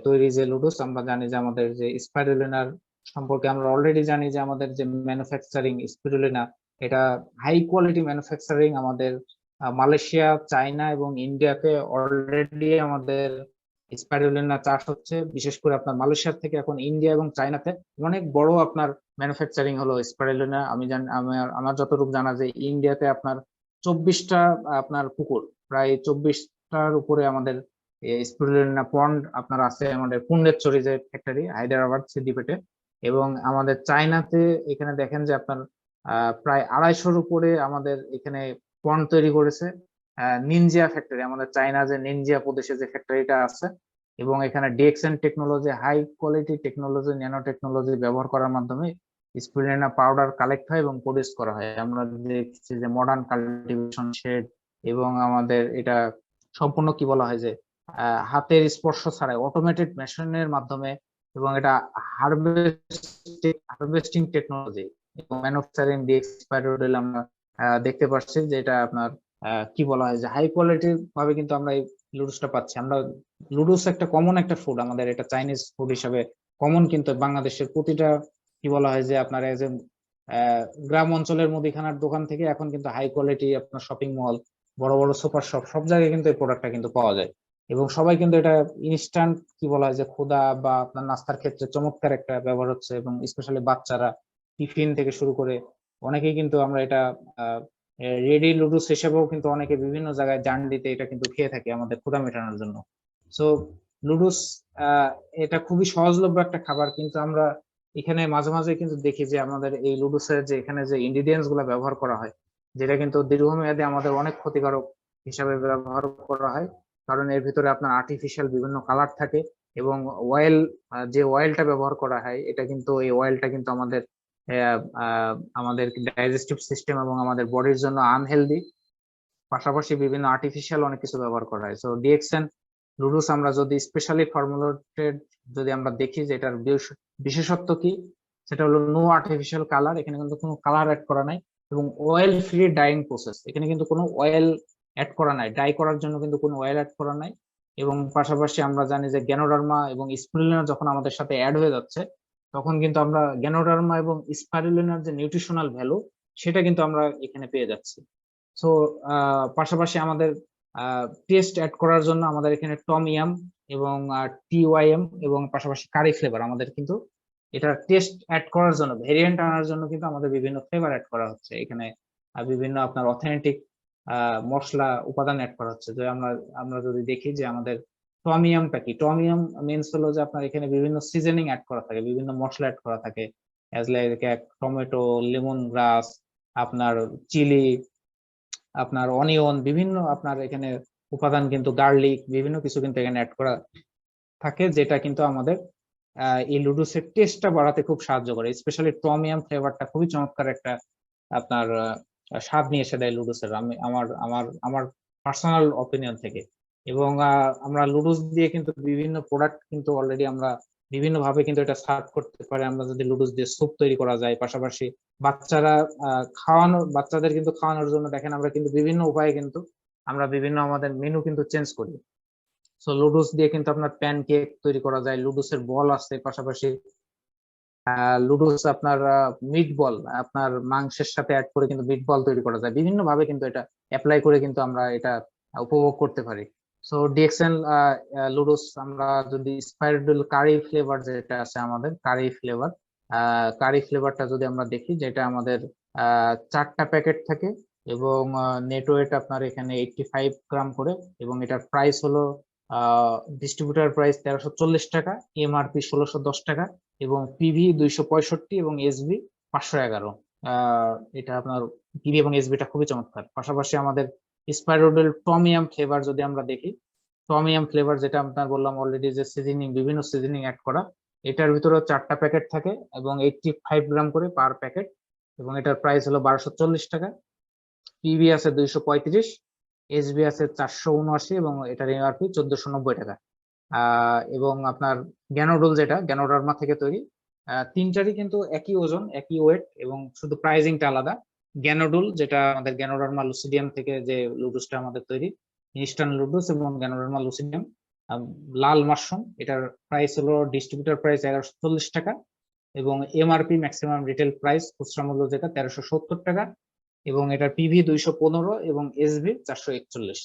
তৈরি যে লুডোস, আমরা জানি যে আমাদের যে স্পাইরুলিনার সম্পর্কে আমরা অলরেডি জানি যে আমাদের যে ম্যানুফ্যাকচারিং স্পিরুলিনা, এটা হাই কোয়ালিটি ম্যানুফ্যাকচারিং আমাদের মালয়েশিয়া, চায়না এবং ইন্ডিয়াতে অলরেডি আমাদের স্পাইরুলিনা চাষ হচ্ছে। বিশেষ করে আপনার মালয়েশিয়ার থেকে এখন ইন্ডিয়া এবং চায়নাতে অনেক বড় আপনার ম্যানুফ্যাকচারিং হলো স্পাইরুলিনা। আমি জানি, আমার যতটুকু জানা যে ইন্ডিয়াতে আপনার 24টা আপনার পুকুর, প্রায় 24টার উপরে আমাদের স্পিরুলিনা পন্ড আপনার আছে আমাদের পুন্ডেরচরি যে ফ্যাক্টরি হায়দ্রাবাদ সিদ্দিপেটে, এবং আমাদের চায়নাতে এখানে দেখেন যে আপনার প্রায় 250-র উপরে আমাদের এখানে পন্ড তৈরি করেছে নিনজিয়া ফ্যাক্টরি, আমাদের চায়না যে নিনজিয়া প্রদেশে যে ফ্যাক্টরিটা আছে। এবং এখানে DXN technology, high quality technology, nano technology ব্যবহার করার মাধ্যমে স্পিরুলিনা পাউডার কালেক্ট হয় এবং প্রডিউস করা হয়। আমরা দেখছি যে মডার্ন কাল্টিভেশন শেড, এবং আমাদের এটা সম্পূর্ণ কি বলা হয় যে হাতের স্পর্শ ছাড়াই অটোমেটেড মেশিনের মাধ্যমে, এবং এটা হারভেস্টিং টেকনোলজি এবং ম্যানুফ্যাকচারিং ডিএক্সপাইরোডেল আমরা দেখতে পাচ্ছি যে এটা আপনার কি বলা হয় যে হাই কোয়ালিটির ভাবে কিন্তু আমরা এই লুডুসটা পাচ্ছি। আমরা লুডুস একটা কমন একটা ফুড, আমাদের এটা চাইনিজ ফুড হিসাবে কমন, কিন্তু বাংলাদেশের প্রতিটা কি বলা হয় যে আপনার এজ এ গ্রাম অঞ্চলের মুদিখানার দোকান থেকে এখন কিন্তু হাই কোয়ালিটি আপনার শপিং মল, বড় বড় সুপার শপ, সব জায়গায় কিন্তু এই প্রোডাক্টটা কিন্তু পাওয়া যায়। এবং সবাই কিন্তু এটা ইনস্ট্যান্ট কি বলা হয় যে ক্ষুধা বা আপনার নাস্তার ক্ষেত্রে চমৎকার একটা ব্যবহার হচ্ছে, এবং স্পেশালি বাচ্চারা টিফিন থেকে শুরু করে অনেকেই কিন্তু আমরা এটা রেডি লুডুস হিসেবেও কিন্তু অনেকে বিভিন্ন জায়গায় জান দিতে এটা কিন্তু খেয়ে থাকে আমাদের ক্ষুধা মেটানোর জন্য। সো লুডুস এটা খুবই সহজলভ্য একটা খাবার, কিন্তু আমরা এখানে মাঝে মাঝে কিন্তু দেখি যে আমাদের এই লুডুসের যে এখানে যে ইনগ্রিডিয়েন্টস গুলো ব্যবহার করা হয়, যেটা কিন্তু দীর্ঘমেয়াদে আমাদের অনেক ক্ষতিকারক হিসাবে ব্যবহার করা হয়। কারণ এর ভিতরে আপনার আর্টিফিশিয়াল বিভিন্ন কালার থাকে, এবং অয়েল, যে অয়েলটা ব্যবহার করা হয় এটা কিন্তু এই অয়েলটা কিন্তু আমাদের আমাদের ডাইজেস্টিভ সিস্টেম এবং আমাদের বডির জন্য আনহেলদি। পাশাপাশি বিভিন্ন আর্টিফিশিয়াল অনেক কিছু ব্যবহার করা হয়। সো ডিএক্সএন লুডুস আমরা যদি স্পেশালি ফর্মুলেটেড যদি আমরা দেখি যে এটার বিশেষত্ব কি, সেটা হলো নো আর্টিফিশিয়াল কালার, এখানে কিন্তু কোনো কালার অ্যাড করা নাই, এবং অয়েল ফ্রি ডাইং প্রসেস, এখানে কিন্তু কোনো অয়েল অ্যাড করা নাই, ডাই করার জন্য কিন্তু কোনো অয়েল অ্যাড করা নাই। এবং পাশাপাশি আমরা জানি যে গ্যানোডার্মা এবং স্পিরুলিনা যখন আমাদের সাথে অ্যাড হয়ে যাচ্ছে, তখন কিন্তু আমরা গ্যানোডার্মা এবং স্পিরুলিনার যে নিউট্রিশনাল ভ্যালু সেটা কিন্তু আমরা এখানে পেয়ে যাচ্ছি। সো পাশাপাশি আমাদের টেস্ট অ্যাড করার জন্য আমাদের এখানে টম ইয়াম এবং টিওয়াইএম এবং পাশাপাশি কারি ফ্লেভার, আমাদের কিন্তু এটা টেস্ট অ্যাড করার জন্য, ভেরিয়েন্ট আনার জন্য কিন্তু আমাদের বিভিন্ন ফ্লেভার অ্যাড করা হচ্ছে এখানে, বিভিন্ন আপনার অথেন্টিক মশলা উপাদান অ্যাড করা হচ্ছে। যে আমরা আমরা যদি দেখি যে আমাদের টমিয়ামটা কি, টমিয়াম মিনস হলো যে আপনার এখানে বিভিন্ন সিজনিং অ্যাড করা থাকে, বিভিন্ন মশলা অ্যাড করা থাকে, অ্যাজ লাইক টমেটো, লেমন গ্রাস, আপনার চিলি, আপনার অনিয়ন, বিভিন্ন আপনার এখানে উপাদান কিন্তু গার্লিক, বিভিন্ন কিছু কিন্তু এখানে অ্যাড করা থাকে, যেটা কিন্তু আমাদের এই লুডুসের টেস্টটা বাড়াতে খুব সাহায্য করে। স্পেশালি টমিয়াম ফ্লেভারটা খুবই চমৎকার একটা আপনার স্বাদ নিয়ে এসে দেয় লুডুসের, আমি আমার আমার আমার পার্সোনাল অপিনিয়ন থেকে। এবং আমরা লুডুস দিয়ে কিন্তু বিভিন্ন প্রোডাক্ট কিন্তু অলরেডি আমরা বিভিন্ন ভাবে কিন্তু এটা সার্ভ করতে পারি। আমরা যদি লুডুস দিয়ে স্যুপ তৈরি করা যায়, পাশাপাশি বাচ্চারা বাচ্চাদের কিন্তু খাওয়ানোর জন্য দেখেন আমরা কিন্তু বিভিন্ন উপায়ে কিন্তু আমরা বিভিন্ন আমাদের মেনু কিন্তু চেঞ্জ করি। সো লুডুস দিয়ে কিন্তু আপনার প্যান কেক তৈরি করা যায়, লুডুসের বল আছে, পাশাপাশি লুডুস আপনার মিট বল, আপনার মাংসের সাথে অ্যাড করে কিন্তু মিট বল তৈরি করা যায়, বিভিন্ন ভাবে কিন্তু এটা অ্যাপ্লাই করে কিন্তু আমরা এটা উপভোগ করতে পারি। সো ডিএক্সএন লুডুস আমরা যদি স্পাইরাল কারি ফ্লেভার যেটা আছে আমাদের কারি ফ্লেভারটা যদি আমরা দেখি, যেটা আমাদের 4টা প্যাকেট থাকে, এবং নেট ওয়েট আপনার এখানে 85 গ্রাম করে, এবং এটার প্রাইস হলো ডিস্ট্রিবিউটার প্রাইস 1340 টাকা, এমআরপি 1610 টাকা, এবং পিভি 265 এবং এসবি 511। এটা আপনার পিভি এবং এসবিটা খুবই চমৎকার। পাশাপাশি আমাদের স্পাইরোডেল টমিয়াম ফ্লেভার যদি আমরা দেখি, টমিয়াম ফ্লেভার যেটা আপনার বললাম অলরেডি যে সিজনিং, বিভিন্ন সিজনিং অ্যাড করা, এটার ভিতরে 4টা প্যাকেট থাকে এবং 85 গ্রাম করে পার প্যাকেট, এবং এটার প্রাইস হলো 1240 টাকা। পিভি আছে 235, এসবি আছে 479, এবং এটার এমআরপি 1490 টাকা। এবং আপনার গ্যানোডল যেটা গ্যানোডার্মা থেকে তৈরি, তিনটারই কিন্তু একই ওজন, একই ওয়েট, এবং শুধু প্রাইজিংটা আলাদা। গ্যানোডল যেটা আমাদের গ্যানোডার্মা লুসিডিয়াম থেকে যে লুডুসটা আমাদের তৈরি, ইনস্ট্যান্ট লুডুস, এবং গ্যানোডার্মা লুসিডিয়াম লাল মাশরুম, এটার প্রাইস হলো ডিস্ট্রিবিউটার প্রাইস 1140 টাকা, এবং এমআরপি ম্যাক্সিমাম রিটেল প্রাইস খুচরা মূল্য যেটা 1370 টাকা, এবং এটার পিভি 215 এবং এসবি 441।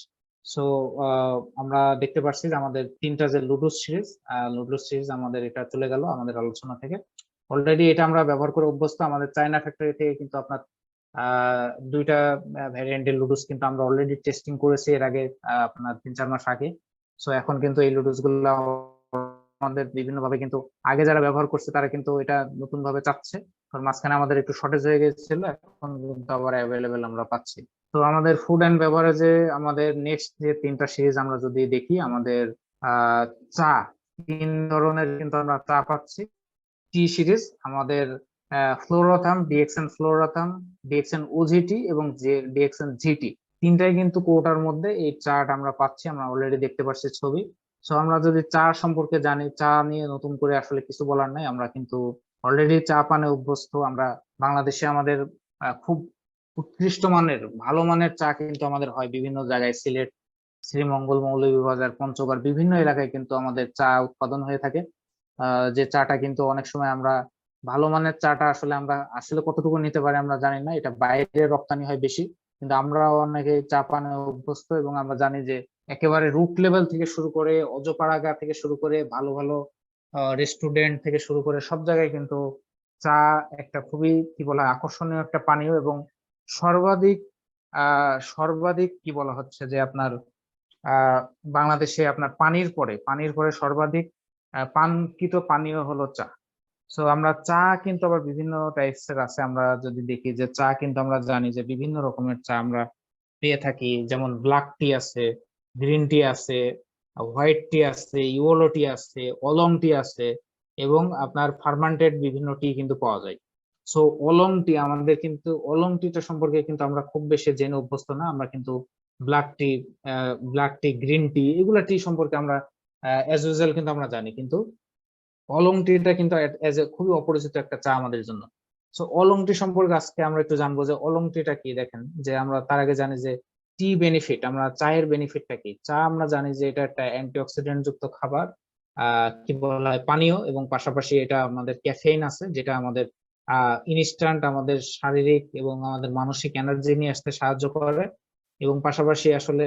সো আমরা দেখতে পাচ্ছি যে আমাদের তিনটা যে লুডুস সিরিজ আমাদের এটা চলে গেল আমাদের আলোচনা থেকে। অলরেডি এটা আমরা ব্যবহার করে অভ্যস্ত, আমাদের চায়না ফ্যাক্টরি থেকে কিন্তু আপনার 2টা ভ্যারিয়েন্টের লুডুস কিন্তু আমরা অলরেডি টেস্টিং করেছি এর আগে, আপনার 3-4 মাস আগে। সো এখন কিন্তু এই লুডুস গুলো আমাদের বিভিন্ন ভাবে কিন্তু আগে যারা ব্যবহার করছে তারা কিন্তু এটা নতুন ভাবে চাচ্ছে, কারণ মাঝখানে আমাদের একটু শর্টেজ হয়ে গেছিল, এখন কিন্তু আবার অ্যাভেলেবেল আমরা পাচ্ছি। তো আমাদের ফুড অ্যান্ড বেভারেজে আমাদের নেক্সট যে 3টা সিরিজ আমরা যদি দেখি, আমাদের আহ চা, 3 ধরনের কিন্তু আমরা চা পাচ্ছি। টি সিরিজ আমাদের ফ্লোরাথাম, ডিএক্সএন ফ্লোরাথাম, ডিএক্সএন ওজিটি এবং ডিএক্সএন জিটি, তিনটাই কিন্তু কোটার মধ্যে এই চার্ট আমরা পাচ্ছি, আমরা অলরেডি দেখতে পাচ্ছি ছবি। সো আমরা যদি চা সম্পর্কে জানি, চা নিয়ে নতুন করে আসলে কিছু বলার নাই, আমরা কিন্তু অলরেডি চা পানে অভ্যস্ত। আমরা বাংলাদেশে আমাদের খুব উৎকৃষ্ট মানের ভালো মানের চা কিন্তু আমাদের হয় বিভিন্ন জায়গায়, সিলেট, শ্রীমঙ্গল, মৌলভীবাজার, পঞ্চগড়, বিভিন্ন এলাকায় কিন্তু আমাদের চা উৎপাদন হয়ে থাকে। যে চাটা কিন্তু অনেক সময় আমরা ভালো মানের চাটা আসলে আমরা আসলে কতটুকু নিতে পারি আমরা জানি না, এটা বাইরে রপ্তানি হয় বেশি, কিন্তু আমরা অনেকে চা পানে অভ্যস্ত এবং আমরা জানি যে একেবারে রুট লেভেল থেকে শুরু করে অজপাড়াগা থেকে শুরু করে ভালো ভালো রেস্টুরেন্ট থেকে শুরু করে সব জায়গায় কিন্তু চা একটা খুবই কি বলা হয় আকর্ষণীয় একটা পানীয়। এবং সর্বাধিক সর্বাধিক কি বলা হচ্ছে যে আপনার আহ বাংলাদেশে আপনার পানির পরে সর্বাধিক পানকৃত পানীয় হলো চা। সো আমরা চা কিন্তু আবার বিভিন্ন টাইপস এর আছে, আমরা যদি দেখি যে চা কিন্তু আমরা জানি যে বিভিন্ন রকমের চা আমরা পেয়ে থাকি, যেমন ব্ল্যাক টি আছে, গ্রিন টি আছে, হোয়াইট টি আছে, ইওলো টি আছে, অলং টি আছে, এবং আপনার ফার্মান্টেড বিভিন্ন টি কিন্তু পাওয়া যায়। সো অলং টি আমাদের কিন্তু অলং টিটা সম্পর্কে কিন্তু আমরা খুব বেশি জেনে অভ্যস্ত না, আমরা কিন্তু ব্ল্যাক টি গ্রিন টি এগুলা টি সম্পর্কে আমরা অ্যাজ ইউজুয়াল কিন্তু আমরা জানি, কিন্তু অলং টিটা কিন্তু এজ এ খুবই অপরিচিত একটা চা আমাদের জন্য। সো অলং টি সম্পর্কে আজকে আমরা একটু জানবো যে অলং টিটা কি। দেখেন যে আমরা তার আগে জানি যে টি বেনিফিট, আমরা চায়ের বেনিফিটটা কি। চা আমরা জানি যে এটা একটা অ্যান্টিঅক্সিডেন্ট যুক্ত খাবার, কি বলা হয় পানীয়, এবং পাশাপাশি এটা আমাদের ক্যাফেইন আছে যেটা আমাদের ইনস্ট্যান্ট আমাদের শারীরিক এবং আমাদের মানসিক এনার্জি নিয়ে আসতে সাহায্য করে। এবং পাশাপাশি আসলে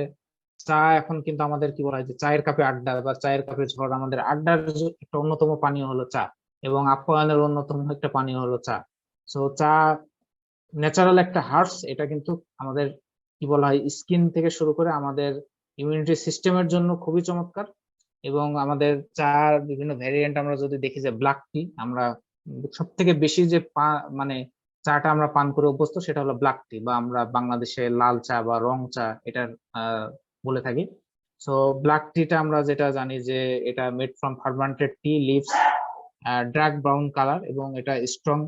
চা এখন কিন্তু আমাদের কি বলা হয় যে চায়ের কাপে আড্ডা বা চায়ের কাপে ঝড়, আমাদের আড্ডার একটা অন্যতম পানীয় হলো চা, এবং আপ্যায়নের অন্যতম একটা পানীয় হলো চা। সো চা ন্যাচারাল একটা হার্বস, এটা কিন্তু আমাদের কি বলা হয় স্কিন থেকে শুরু করে আমাদের ইমিউনিটি সিস্টেমের জন্য খুবই চমৎকার। এবং আমাদের চার বিভিন্ন ভ্যারিয়েন্ট আমরা যদি দেখি, যে ব্ল্যাক টি আমরা সব থেকে বেশি যে মানে চাটা আমরা পান করে অভ্যস্ত সেটা হলো ব্ল্যাক টি, বা আমরা বাংলাদেশে লাল চা বা রং চা এটার বলে থাকি। সো ব্ল্যাক টিটা আমরা যেটা জানি যে এটা made from fermented tea leaves, dark brown colour, এবং এটা স্ট্রং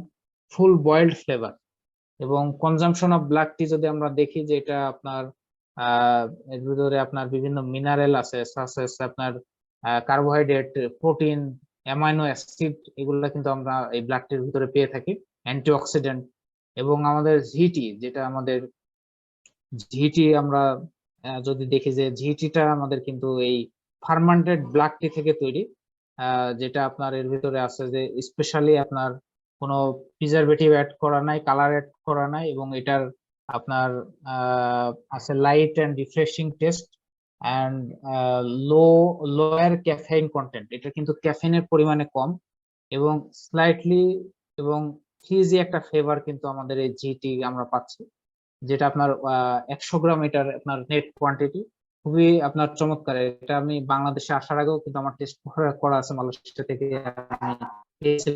ফুল বয়েলড ফ্লেভার। এবং কনজাম্পশন অফ ব্ল্যাক টি যদি আমরা দেখি যে এটা আপনার এর ভিতরে আপনার বিভিন্ন মিনারেল আছে, আপনার কার্বোহাইড্রেট, প্রোটিন, অ্যামাইনো অ্যাসিড, এগুলা কিন্তু আমরা এই ব্ল্যাক টির ভিতরে পেয়ে থাকি, অ্যান্টিঅক্সিডেন্ট। এবং আমাদের জিটি, যেটা আমাদের জিটি আমরা যদি দেখি যে জিটিটা আমাদের কিন্তু এই ফার্মান্টেড ব্ল্যাক টি থেকে তৈরি, যেটা আপনার এর ভিতরে আছে যে স্পেশালি আপনার কোনো প্রিজারভেটিভ অ্যাড করা নাই, কালার অ্যাড করা নাই, এবং এটার আপনার আছে light and refreshing test and low lower caffeine content, এটা কিন্তু ক্যাফেইনের পরিমাণে কম, এবং স্লাইটলি এবং ফিজি একটা ফ্লেভার কিন্তু আমাদের এই জিটি আমরা পাচ্ছি, যেটা আপনার 100 গ্রাম, এটার আপনার নেট কোয়ান্টিটি খুবই আপনার চমৎকার। এটা আমি বাংলাদেশে আসার আগেও কিন্তু আমার টেস্ট করা আছে, মালয়েশিয়া থেকে আমি পেয়েছি।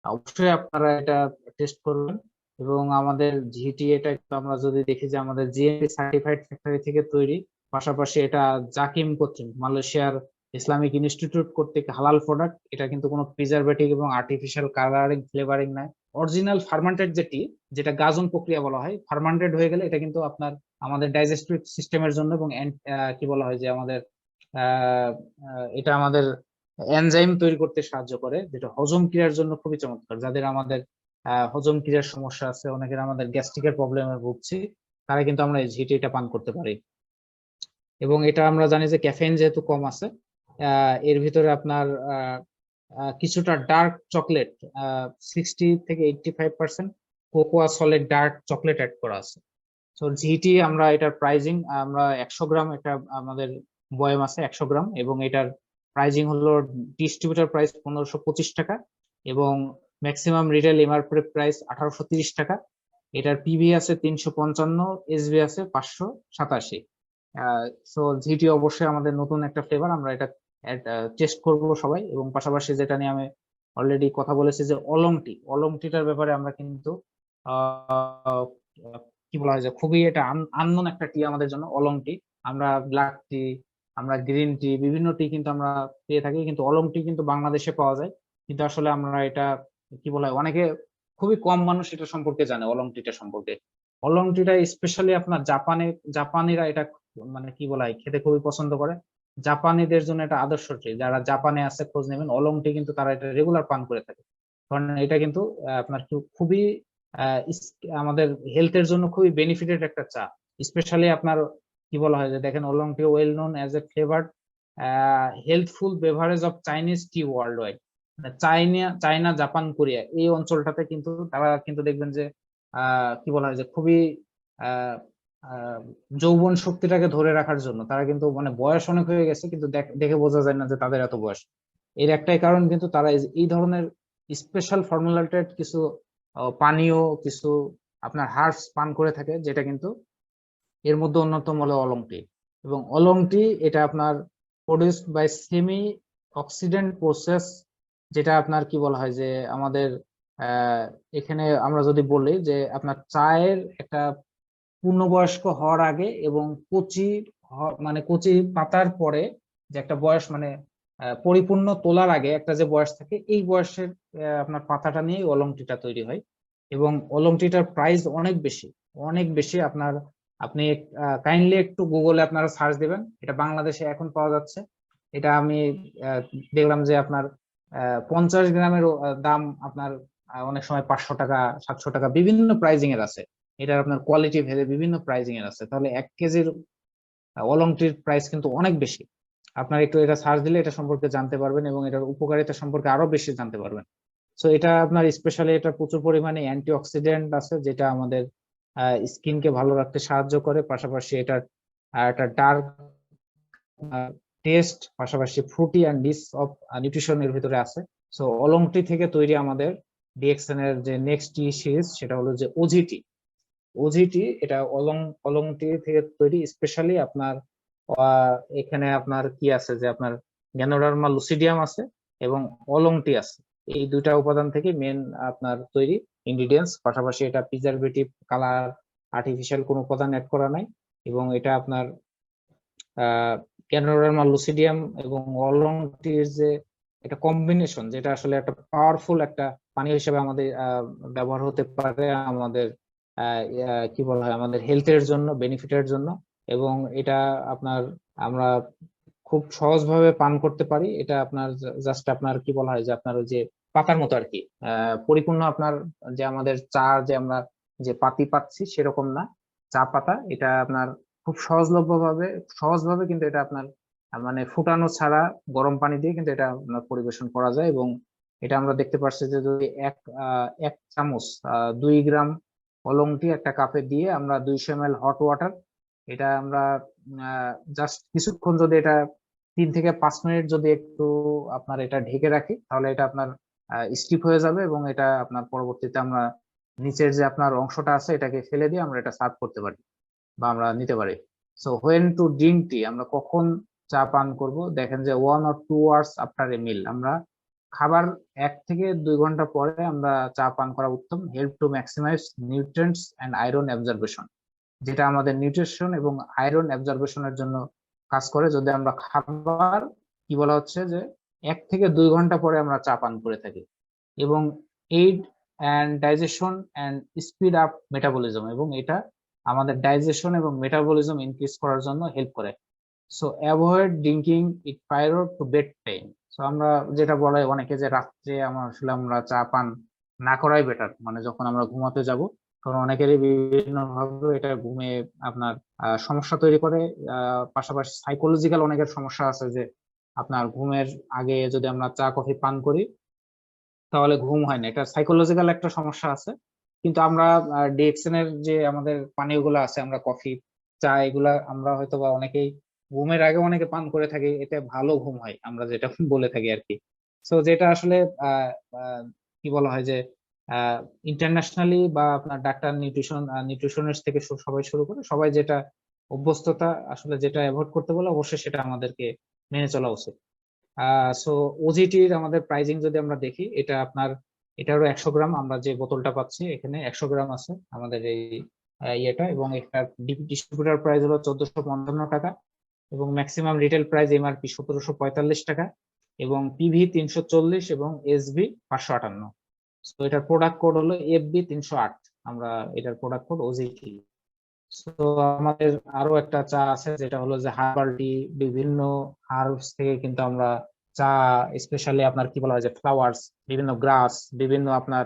অবশ্যই আপনারা এটা টেস্ট করবেন। এবং আমাদের জিটি এটা একটু আমরা যদি দেখি যে আমাদের জিএমপি সার্টিফাইড ফ্যাক্টরি থেকে তৈরি, পাশাপাশি এটা জাকিম কর্তৃক মালয়েশিয়ার ইসলামিক ইনস্টিটিউট কর্তৃক হালাল প্রোডাক্ট, এটা কিন্তু কোনো প্রিজারভেটিভ এবং আর্টিফিশিয়াল কালারিং ফ্লেভারিং নাই। অরিজিনাল ফার্মান্টেড যেটা গাজন প্রক্রিয়া বলা হয়, ফার্মান্টেড হয়ে গেলে এটা কিন্তু আপনার আমাদের ডাইজেস্টিভ সিস্টেমের জন্য এবং কি বলা হয় যে আমাদের এটা আমাদের এনজাইম তৈরি করতে সাহায্য করে, যেটা হজম ক্রিয়ার জন্য খুবই চমৎকার। যাদের আমাদের হজম ক্রিয়ার সমস্যা আছে, অনেকের আমাদের গ্যাস্ট্রিকের প্রবলেমে ভুগছি, তারা কিন্তু আমরা এই ঝিটিটা পান করতে পারি। এবং এটা আমরা জানি যে ক্যাফেইন যেহেতু কম আছে, এর ভিতরে আপনার কিছুটা ডার্ক চকলেট, 60 থেকে 85% cocoa solid dark chocolate add করা আছে। তো জিটি আমরা এটার প্রাইজিং আমরা 100 গ্রাম, এটা আমাদের বয়াম আছে 100 গ্রাম, এবং এটার প্রাইজিং হলো ডিস্ট্রিবিউটর প্রাইস 1525 টাকা, এবং ম্যাক্সিমাম রিটেল এমআরপি প্রাইস 1830 টাকা। এটার পিভি আছে 355, এসবি আছে 587। সো জিটি অবশ্যই আমাদের নতুন একটা ফ্লেভার, আমরা এটা টেস্ট করব সবাই। এবং পাশাপাশি যেটা নিয়ে আমি অলরেডি কথা বলেছি যে অলং টিটার ব্যাপারে আমরা কিন্তু আহ, কি বলা হয় যে খুবই এটা আননোন একটা টি আমাদের জন্য অলং টি। আমরা ব্ল্যাক টি, আমরা গ্রিন টি, বিভিন্ন টি কিন্তু আমরা পেয়ে থাকি, কিন্তু অলং টি কিন্তু বাংলাদেশে পাওয়া যায়। কিন্তু আসলে আমরা এটা কি বলা হয়, অনেকে খুবই কম মানুষ এটা সম্পর্কে জানে, অলং টিটা সম্পর্কে। অলং টিটা স্পেশালি আপনার জাপানিরা এটা মানে কি বলা হয় খেতে খুবই পছন্দ করে। জাপানিদের জন্য এটা আদর্শ টি, যারা জাপানে আছে খোঁজ নেবেন, অলং টি কিন্তু তারা এটা রেগুলার পান করে থাকে। কারণ এটা কিন্তু আপনার খুবই আমাদের হেলথের জন্য খুবই বেনিফিটেড একটা চা। স্পেশালি আপনার কি বলা হয় যে দেখেন, oolong tea well known as a flavoured healthful beverage of Chinese tea world wide. China, Japan, Korea এই অঞ্চলটাতে কিন্তু তারা কিন্তু দেখবেন যে কি বলা হয় যে খুবই আহ আহ, যৌবন শক্তিটাকে ধরে রাখার জন্য তারা কিন্তু মানে বয়স অনেক হয়ে গেছে কিন্তু দেখে বোঝা যায় না যে তাদের এত বয়স। এর একটাই কারণ কিন্তু তারা এই ধরনের স্পেশাল ফর্মুলেটেড কিছু পানীয়, কিছু আপনার হার্বস পান করে থাকে, যেটা কিন্তু এর মধ্যে অন্যতম হলো অলং টি। এবং অলং টি এটা আপনার produced by semi oxidant process, যেটা আপনার কি বলা হয় যে আমাদের আহ এখানে আমরা যদি বলি যে আপনার চায়ের একটা পূর্ণবয়স্ক হওয়ার আগে এবং মানে কচি পাতার পরে যে একটা বয়স, মানে পরিপূর্ণ তোলার আগে একটা যে বয়স থাকে, এই বয়সের আপনার পাতাটা নিয়ে অলং টিটা তৈরি হয়। এবং অলং টিটার প্রাইস অনেক বেশি, অনেক বেশি। আপনি কাইন্ডলি একটু গুগলে আপনারা সার্চ দিবেন, এটা বাংলাদেশে এখন পাওয়া যাচ্ছে। এটা আমি দেখলাম যে আপনার 50 গ্রামের দাম আপনার অনেক সময় 500 টাকা, 700 টাকা, বিভিন্ন প্রাইজিং এর আছে। এটা আপনার কোয়ালিটি ভেদে বিভিন্ন প্রাইজিং এর আছে। তাহলে 1 কেজির অলংটির প্রাইস কিন্তু অনেক বেশি। আপনার একটু এটা সার্চ দিলে এটা সম্পর্কে জানতে পারবেন এবং এটার উপকারিতা সম্পর্কে আরো বেশি জানতে পারবেন। সো এটা আপনার স্পেশালি এটা প্রচুর পরিমাণে অ্যান্টি অক্সিডেন্ট আছে, যেটা আমাদের স্কিনকে ভালো রাখতে সাহায্য করে। পাশাপাশি এটার একটা ডার্ক টেস্ট, পাশাপাশি fruity and dish of nutrition এর ভিতরে আছে। সো অলংটি থেকে তৈরি আমাদের ডিএক্সএন এর যে নেক্সট টি সিরিজ, সেটা হলো যে ওজিটি। ওজিটি এটা অলংটি থেকে তৈরি। স্পেশালি আপনার এখানে আপনার কি আছে যে আপনার গ্যানোডার্মা লুসিডিয়াম আছে এবং অলংটি আছে। এই দুইটা উপাদান থেকে মেন আপনার তৈরি ইনগ্রিডিয়েন্টস। পাশাপাশি এটা প্রিজারভেটিভ, কালার, আর্টিফিশিয়াল কোনো উপাদান অ্যাড করা নাই। এবং এটা আপনার গ্যানোডার্মা লুসিডিয়াম এবং অলংটির যে একটা কম্বিনেশন, যেটা আসলে একটা পাওয়ারফুল একটা পানীয় হিসেবে আমাদের ব্যবহার হতে পারে আমাদের কি বলা হয় আমাদের হেলথের জন্য, বেনিফিটের জন্য। এবং এটা আপনার আমরা খুব সহজভাবে পান করতে পারি। এটা আপনার জাস্ট আপনার কি বলা হয় যে আপনার ওই যে পাতার মতো আর কি, পরিপূর্ণ আপনার যে আমাদের চা যে আমরা যে পাতি পাচ্ছি সেরকম না। চা পাতা এটা আপনার খুব সহজভাবে কিন্তু এটা আপনার মানে ফুটানো ছাড়া গরম পানি দিয়ে কিন্তু এটা আপনার পরিবেশন করা যায়। এবং এটা আমরা দেখতে পাচ্ছি যে যদি এক চামচ 2 গ্রাম অলংটি একটা কাপে দিয়ে আমরা 200 ml হট ওয়াটার, এটা আমরা জাস্ট কিছুক্ষণ যদি এটা 3 থেকে 5 মিনিট যদি একটু আপনার এটা ঢেকে রাখি, তাহলে এটা আপনার স্টিপ হয়ে যাবে। এবং এটা আপনার পরবর্তীতে আমরা নিচের যে আপনার অংশটা আছে এটাকে ফেলে দিয়ে আমরা এটা সার্ভ করতে পারি বা আমরা নিতে পারি। So when to drink tea, আমরা কখন চা পান করব, দেখেন যে 1 or 2 hours আফটার এ মিল, আমরা খাবার 1 থেকে 2 ঘন্টা পরে আমরা চা পান করা উত্তম। Help to maximise nutrients and iron absorption, যেটা আমাদের নিউট্রিশন এবং আয়রন অ্যাবজর্বেশনের জন্য কাজ করে। যদি আমরা খাবার কি বলা হচ্ছে যে 1 থেকে 2 ঘন্টা পরে আমরা চা পান করে থাকি। এবং aid and digestion and speed up metabolism, এবং এটা আমাদের ডাইজেশন এবং মেটাবলিজম ইনক্রিজ করার জন্য হেল্প করে। So avoid drinking it prior to bed time. So আমরা যেটা বলে অনেকে যে রাত্রে আমরা চা পান না করাই বেটার, মানে যখন আমরা ঘুমাতে যাব। কারণ অনেকেরই বিভিন্ন ভাবে এটা ঘুমে আপনার সমস্যা তৈরি করে। পাশাপাশি সাইকোলজিক্যাল অনেকের সমস্যা আছে যে আপনার ঘুমের আগে যদি আমরা চা কফি পান করি তাহলে ঘুম হয় না, এটা সাইকোলজিক্যাল একটা সমস্যা আছে। কিন্তু আমরা ডিএক্সএন এর যে আমাদের পানীয় গুলো আছে, আমরা কফি, চা, এগুলা আমরা হয়তো বা অনেকেই ঘুমের আগে অনেকে পান করে থাকি, এতে ভালো ঘুম হয় আমরা যেটা বলে থাকি আর কি। সো যেটা আসলে আহ আহ, কি বলা হয় যে ইন্টারন্যাশনালি বা আপনার ডাক্তার, নিউট্রিশনিস্ট থেকে সবাই শুরু করে সবাই যেটা অভ্যস্ততা আসলে যেটা অ্যাভয়েড করতে বলে অবশ্যই সেটা আমাদেরকে মেনে চলা উচিত। সো ওজিটির আমাদের প্রাইজিং যদি আমরা দেখি, এটা আপনার এটারও 100 গ্রাম, আমরা যে বোতলটা পাচ্ছি এখানে 100 গ্রাম আছে আমাদের এই ইয়েটা, এবং এটার ডিস্ট্রিবিউটার প্রাইস হলো 1455 টাকা, এবং ম্যাক্সিমাম রিটেল প্রাইস এমআরপি 1745 টাকা, এবং পিভি 340 এবং এসবি 558। তো এটার প্রোডাক্ট কোড হলো এফবি 308, আমরা এটার প্রোডাক্ট কোড ওজিটি। তো আমাদের আরো একটা চা আছে যেটা হলো যে হার্বাল টি, বিভিন্ন হার্বস থেকে কিন্তু আমরা চা, স্পেশালি আপনার কি বলা হয় যে ফ্লাওয়ার্স, বিভিন্ন গ্রাস, বিভিন্ন আপনার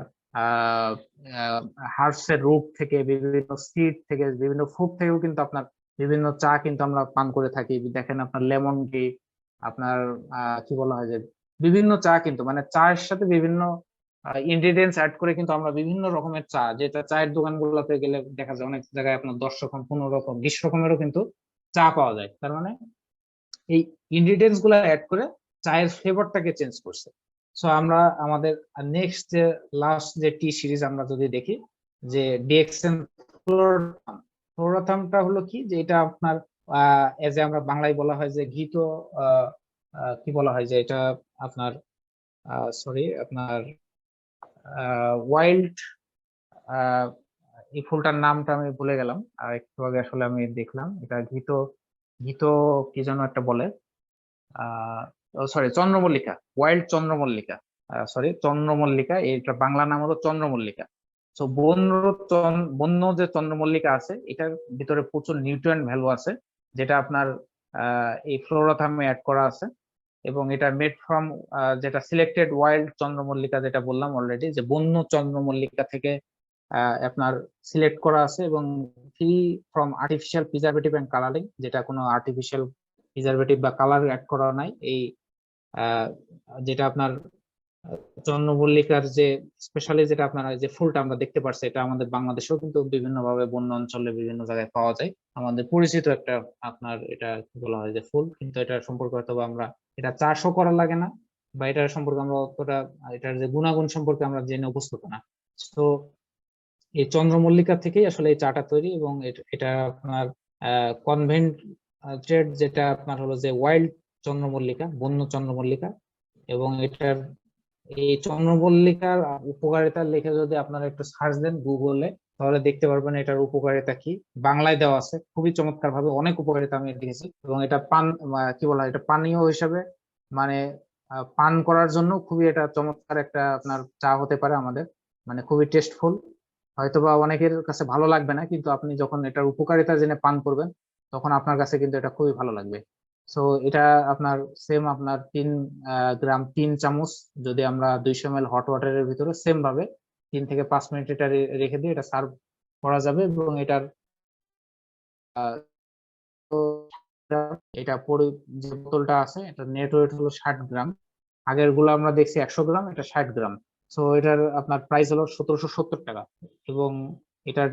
হার্বস এর রুট থেকে, বিভিন্ন সিড থেকে, বিভিন্ন ফ্রুট থেকেও কিন্তু আপনার বিভিন্ন চা কিন্তু আমরা পান করে থাকি। দেখেন আপনার লেমন টি, আপনার কি বলা হয় যে বিভিন্ন চা কিন্তু মানে চায়ের সাথে বিভিন্ন ইনগ্রিডিয়েন্টস অ্যাড করে কিন্তু আমরা বিভিন্ন রকমের চা, যেটা চায়ের দোকানগুলোতে গেলে দেখা যায় অনেক জায়গায় আপনার 10 রকম, 15 রকম, 20 রকমেরও কিন্তু চা পাওয়া যায়। তার মানে এই ইনগ্রিডিয়েন্টস গুলো অ্যাড করে চায়ের ফ্লেভারটাকে চেঞ্জ করছে। সো আমরা আমাদের নেক্সট যে লাস্ট যে টি সিরিজ আমরা যদি দেখি, যে ডিএক্সএন ফ্লোরাথামটা হলো কি, যে এটা আপনার এজ এ আমরা বাংলায় বলা হয় যে ঘিত, কি বলা হয় যে এটা আপনার সরি আপনার ওয়াইল্ড, এই ফুলটার নামটা আমি ভুলে গেলাম, আর একটু আগে আসলে আমি দেখলাম এটা ঘিত, ঘিত কি যেন একটা বলে, সরি চন্দ্রমল্লিকা, ওয়াইল্ড চন্দ্রমল্লিকা, সরি চন্দ্রমল্লিকা, এটা বাংলা নাম হলো চন্দ্রমল্লিকা। তো বন্য যে চন্দ্রমল্লিকা আছে এটার ভিতরে প্রচুর নিউট্রিয়েন্ট ভ্যালু আছে, যেটা আপনার এই ফ্লোরাথামে অ্যাড করা আছে, এবং এটা মেড ফ্রম যেটা সিলেক্টেড ওয়াইল্ড চন্দ্রমল্লিকা, যেটা বললাম অলরেডি যে বন্য চন্দ্রমল্লিকা থেকে আপনার সিলেক্ট করা আছে, এবং free from artificial preservative and colouring, যেটা কোনো আর্টিফিশিয়াল প্রিজারভেটিভ বা কালার অ্যাড করা নাই। এই যেটা আপনার চন্দ্রমল্লিকার যে স্পেশালি যেটা আপনার যে ফুলটা আমরা দেখতে পাচ্ছি, এটা আমাদের বাংলাদেশেও কিন্তু বিভিন্ন ভাবে বন্য অঞ্চলে বিভিন্ন জায়গায় পাওয়া যায়, আমাদের পরিচিত একটা আপনার এটা কি বলা হয় যে ফুল, কিন্তু এটা সম্পর্কে হয়তো আমরা এটা চাষও করা লাগে না, বা এটার সম্পর্কে আমরা অতটা এটার যে গুণাগুণ সম্পর্কে আমরা জেনে অভ্যস্ত না। তো এই চন্দ্রমল্লিকা থেকেই আসলে এই চাটা তৈরি, এবং এটা আপনার কনভেন্টেড, যেটা আপনার হলো যে ওয়াইল্ড চন্দ্রমল্লিকা, বন্য চন্দ্রমল্লিকা, এবং এটার এই চন্দ্রমল্লিকার উপকারিতা লিখে যদি আপনারা একটু সার্চ দেন গুগলে, তাহলে দেখতে পারবেন এটার উপকারিতা কি, বাংলায় দেওয়া আছে খুবই চমৎকার ভাবে, অনেক উপকারিতা আমি দেখেছি। এবং এটা পান কি বলা হয়, এটা পানীয় হিসাবে মানে পান করার জন্য খুবই এটা চমৎকার একটা আপনার চা হতে পারে আমাদের, মানে খুবই টেস্টফুল। হয়তোবা অনেকের কাছে ভালো লাগবে না, কিন্তু আপনি যখন এটার উপকারিতা জেনে পান করবেন তখন আপনার কাছে কিন্তু এটা খুবই ভালো লাগবে। সো এটা আপনার সেম আপনার 3 গ্রাম 3 চামচ যদি আমরা 200 ml হট ওয়াটারের ভিতরে সেম ভাবে 3 থেকে 5 মিনিট এটা রেখে দিই, এটা সার্ভ করা যাবে। এবং এটার আহ, তো এটা পরে যে বোতলটা আছে এটা নেট ওয়েট হলো 60 গ্রাম, আগের গুলো আমরা দেখছি 100 গ্রাম, এটা 60 গ্রাম। সো এটার আপনার প্রাইস হলো 1770 টাকা, এবং এটার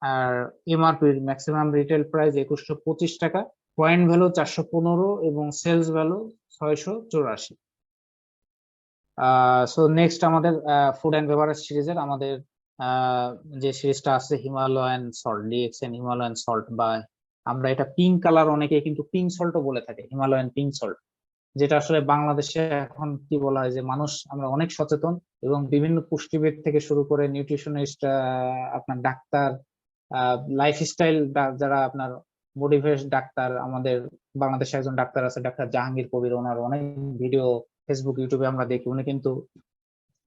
আর এমআরপি ম্যাক্সিমাম রিটেল প্রাইস 2125 টাকা, পয়েন্ট ভ্যালু 415 এবং সেলস ভ্যালু 684। সো নেক্সট আমাদের ফুড এন্ড বেভারেজ সিরিজের আমাদের যে সিরিজটা আছে Himalayan salt, DXN Himalayan salt, বা আমরা এটা পিঙ্ক কালার, অনেকে কিন্তু পিঙ্ক সল্টও বলে থাকে, হিমালয়ান পিঙ্ক সল্ট, যেটা আসলে বাংলাদেশে এখন কি বলা হয় যে মানুষ আমরা অনেক সচেতন, এবং বিভিন্ন পুষ্টিবিদ থেকে শুরু করে নিউট্রিশনিস্ট, আপনার ডাক্তার, লাইফস্টাইল যারা আপনার বডিফ্রেশ ডাক্তার, আমাদের বাংলাদেশে একজন ডাক্তার আছে ডাক্তার জাহাঙ্গীর কবির, ওনার অনেক ভিডিও ফেসবুক ইউটিউবে আমরা দেখি, উনি কিন্তু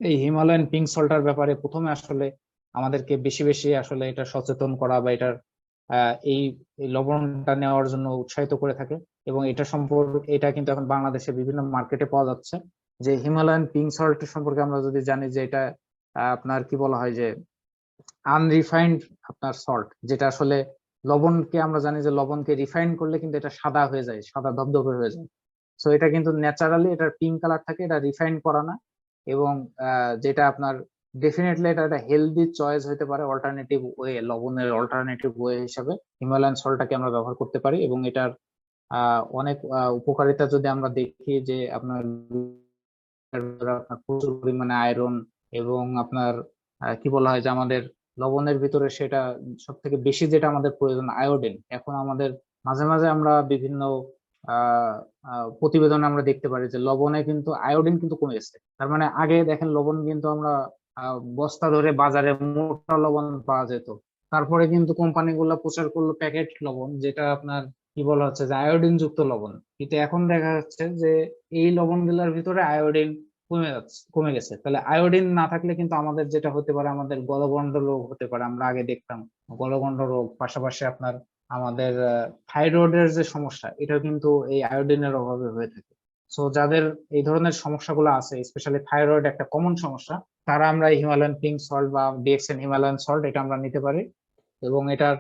এই হিমালয়ান পিঙ্ক সল্টার ব্যাপারে প্রথমে আসলে আমাদেরকে বেশি বেশি আসলে এটা সচেতন করা, বা এটার এই লবণটা নেওয়ার জন্য উৎসাহিত করে থাকে। এবং এটা সম্পর্কে এটা কিন্তু এখন বাংলাদেশে বিভিন্ন মার্কেটে পাওয়া যাচ্ছে, যে হিমালয়ান পিঙ্ক সল্ট সম্পর্কে আমরা যদি জানি যে এটা আপনার কি বলা হয় যে আনরিফাইন্ড আপনার সল্ট, যেটা আসলে লবণকে আমরা জানি যে লবণকে রিফাইন করলে কিন্তু এটা সাদা হয়ে যায়, সাদা ধবধবে হয়ে যায়। সো এটা কিন্তু ন্যাচারালি এটার পিঙ্ক কালার থাকে, এটা রিফাইন করা না। এবং যেটা আপনার ডেফিনেটলি এটা একটা হেলদি চয়েস হতে পারে, অল্টারনেটিভ ওয়ে, লবণের অল্টারনেটিভ ওয়ে হিসাবে হিমালয়ান সল্টটাকে আমরা ব্যবহার করতে পারি। এবং এটার অনেক উপকারিতা যদি আমরা দেখি, যে আপনার প্রচুর পরিমাণে আয়রন, এবং আপনার কি বলা হয় যে আমাদের লবণের ভিতরে সেটা সব থেকে বেশি যেটা আমাদের প্রয়োজন আয়োডিন। এখন আমাদের মাঝে মাঝে আমরা বিভিন্ন প্রতিবেদনে আমরা দেখতে পারি যে লবণে কিন্তু আয়োডিন কিন্তু কমে গেছে। তার মানে আগে দেখেন লবণ কিন্তু আমরা বস্তা ধরে বাজারে মোটা লবণ পাওয়া যেত, তারপরে কিন্তু কোম্পানিগুলো প্রচার করলো প্যাকেট লবণ, যেটা আপনার কি বলা হচ্ছে যে আয়োডিন যুক্ত লবণ। কিন্তু এখন দেখা যাচ্ছে যে এই লবণগুলোর ভিতরে আয়োডিন কমে গেছে। তাহলে আয়োডিন না থাকলে কিন্তু আমাদের যেটা হতে পারে, আমাদের গলগন্ড রোগ হতে পারে। আমরা আগে দেখতাম গলগন্ড রোগ, পাশাপাশি আপনার আমাদের থাইরয়েডের যে সমস্যা, এটা কিন্তু এই আয়োডিনের অভাবে হয়ে থাকে। সো যাদের এই ধরনের সমস্যাগুলো আছে, স্পেশালি থাইরয়েড একটা কমন সমস্যা, তারা আমরা হিমালয়ান পিঙ্ক সল্ট বা ডিএক্সএন হিমালয়ান সল্ট এটা আমরা নিতে পারি। এবং এটার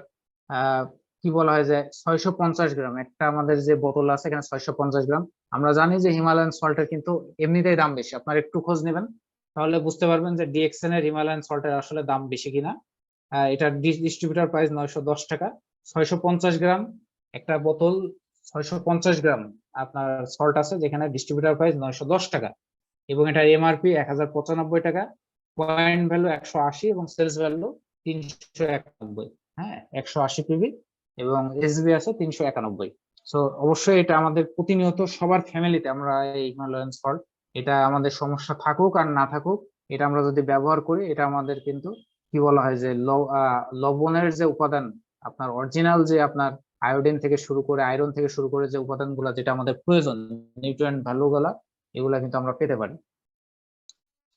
কি বলা হয় যে 650 গ্রাম একটা আমাদের যে বোতল আছে, এখানে 650 গ্রাম। আমরা জানি যে হিমালয়ান সল্টের কিন্তু এমনিতেই দাম বেশি, আপনার একটু খোঁজ নেবেন তাহলে বুঝতে পারবেন যে ডিএক্সএন এর হিমালয়ান সল্টের আসলে দাম বেশি কিনা। এটার ডিস্ট্রিবিউটার প্রাইস 910 টাকা। 650 গ্রাম একটা বোতল, 650 গ্রাম আপনার সল্ট আছে, যেখানে ডিস্ট্রিবিউটার প্রাইস 910 টাকা এবং এটার এমআরপি 1095 টাকা। পয়েন্ট ভ্যালু 180 এবং সেলস ভ্যালু 391। হ্যাঁ, 180 পিবি এবং এসবি আছে 391। সো অবশ্যই এটা আমাদের প্রতিনিয়ত সবার ফ্যামিলিতে আমরা এই হিমালয়ান সল্ট, এটা আমাদের সমস্যা থাকুক আর না থাকুক, এটা আমরা যদি ব্যবহার করি, এটা আমাদের কিন্তু কি বলা হয় যে লবণের যে উপাদান, আপনার অরিজিনাল যে আপনার আয়োডিন থেকে শুরু করে আয়রন থেকে শুরু করে যে উপাদানগুলো যেটা আমাদের প্রয়োজন, নিউট্রিয়েন্ট ভ্যালু গুলা, এগুলা কিন্তু আমরা পেতে পারি।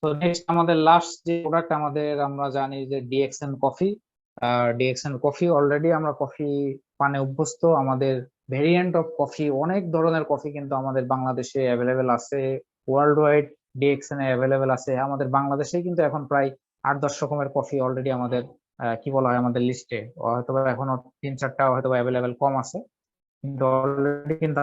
তো নেক্সট আমাদের লাস্ট যে প্রোডাক্ট আমাদের, আমরা জানি যে DXN coffee. DXN coffee already আমরা কফি পানে অভ্যস্ত। আমাদের ভেরিয়েন্ট অফ কফি, অনেক ধরনের কফি কিন্তু আমাদের বাংলাদেশে অ্যাভেলেবেল আছে। ওয়ার্ল্ড ওয়াইড ডিএক্সএন এ অ্যাভেলেবেল আছে। আমাদের বাংলাদেশে কিন্তু এখন প্রায় 8-10 রকমের কফি অলরেডি আমাদের কি বলা হয় আমাদের লিস্টে, হয়তো এখনো 3-4টা হয়তো অ্যাভেলেবেল কম আছে, কিন্তু অলরেডি কিন্তু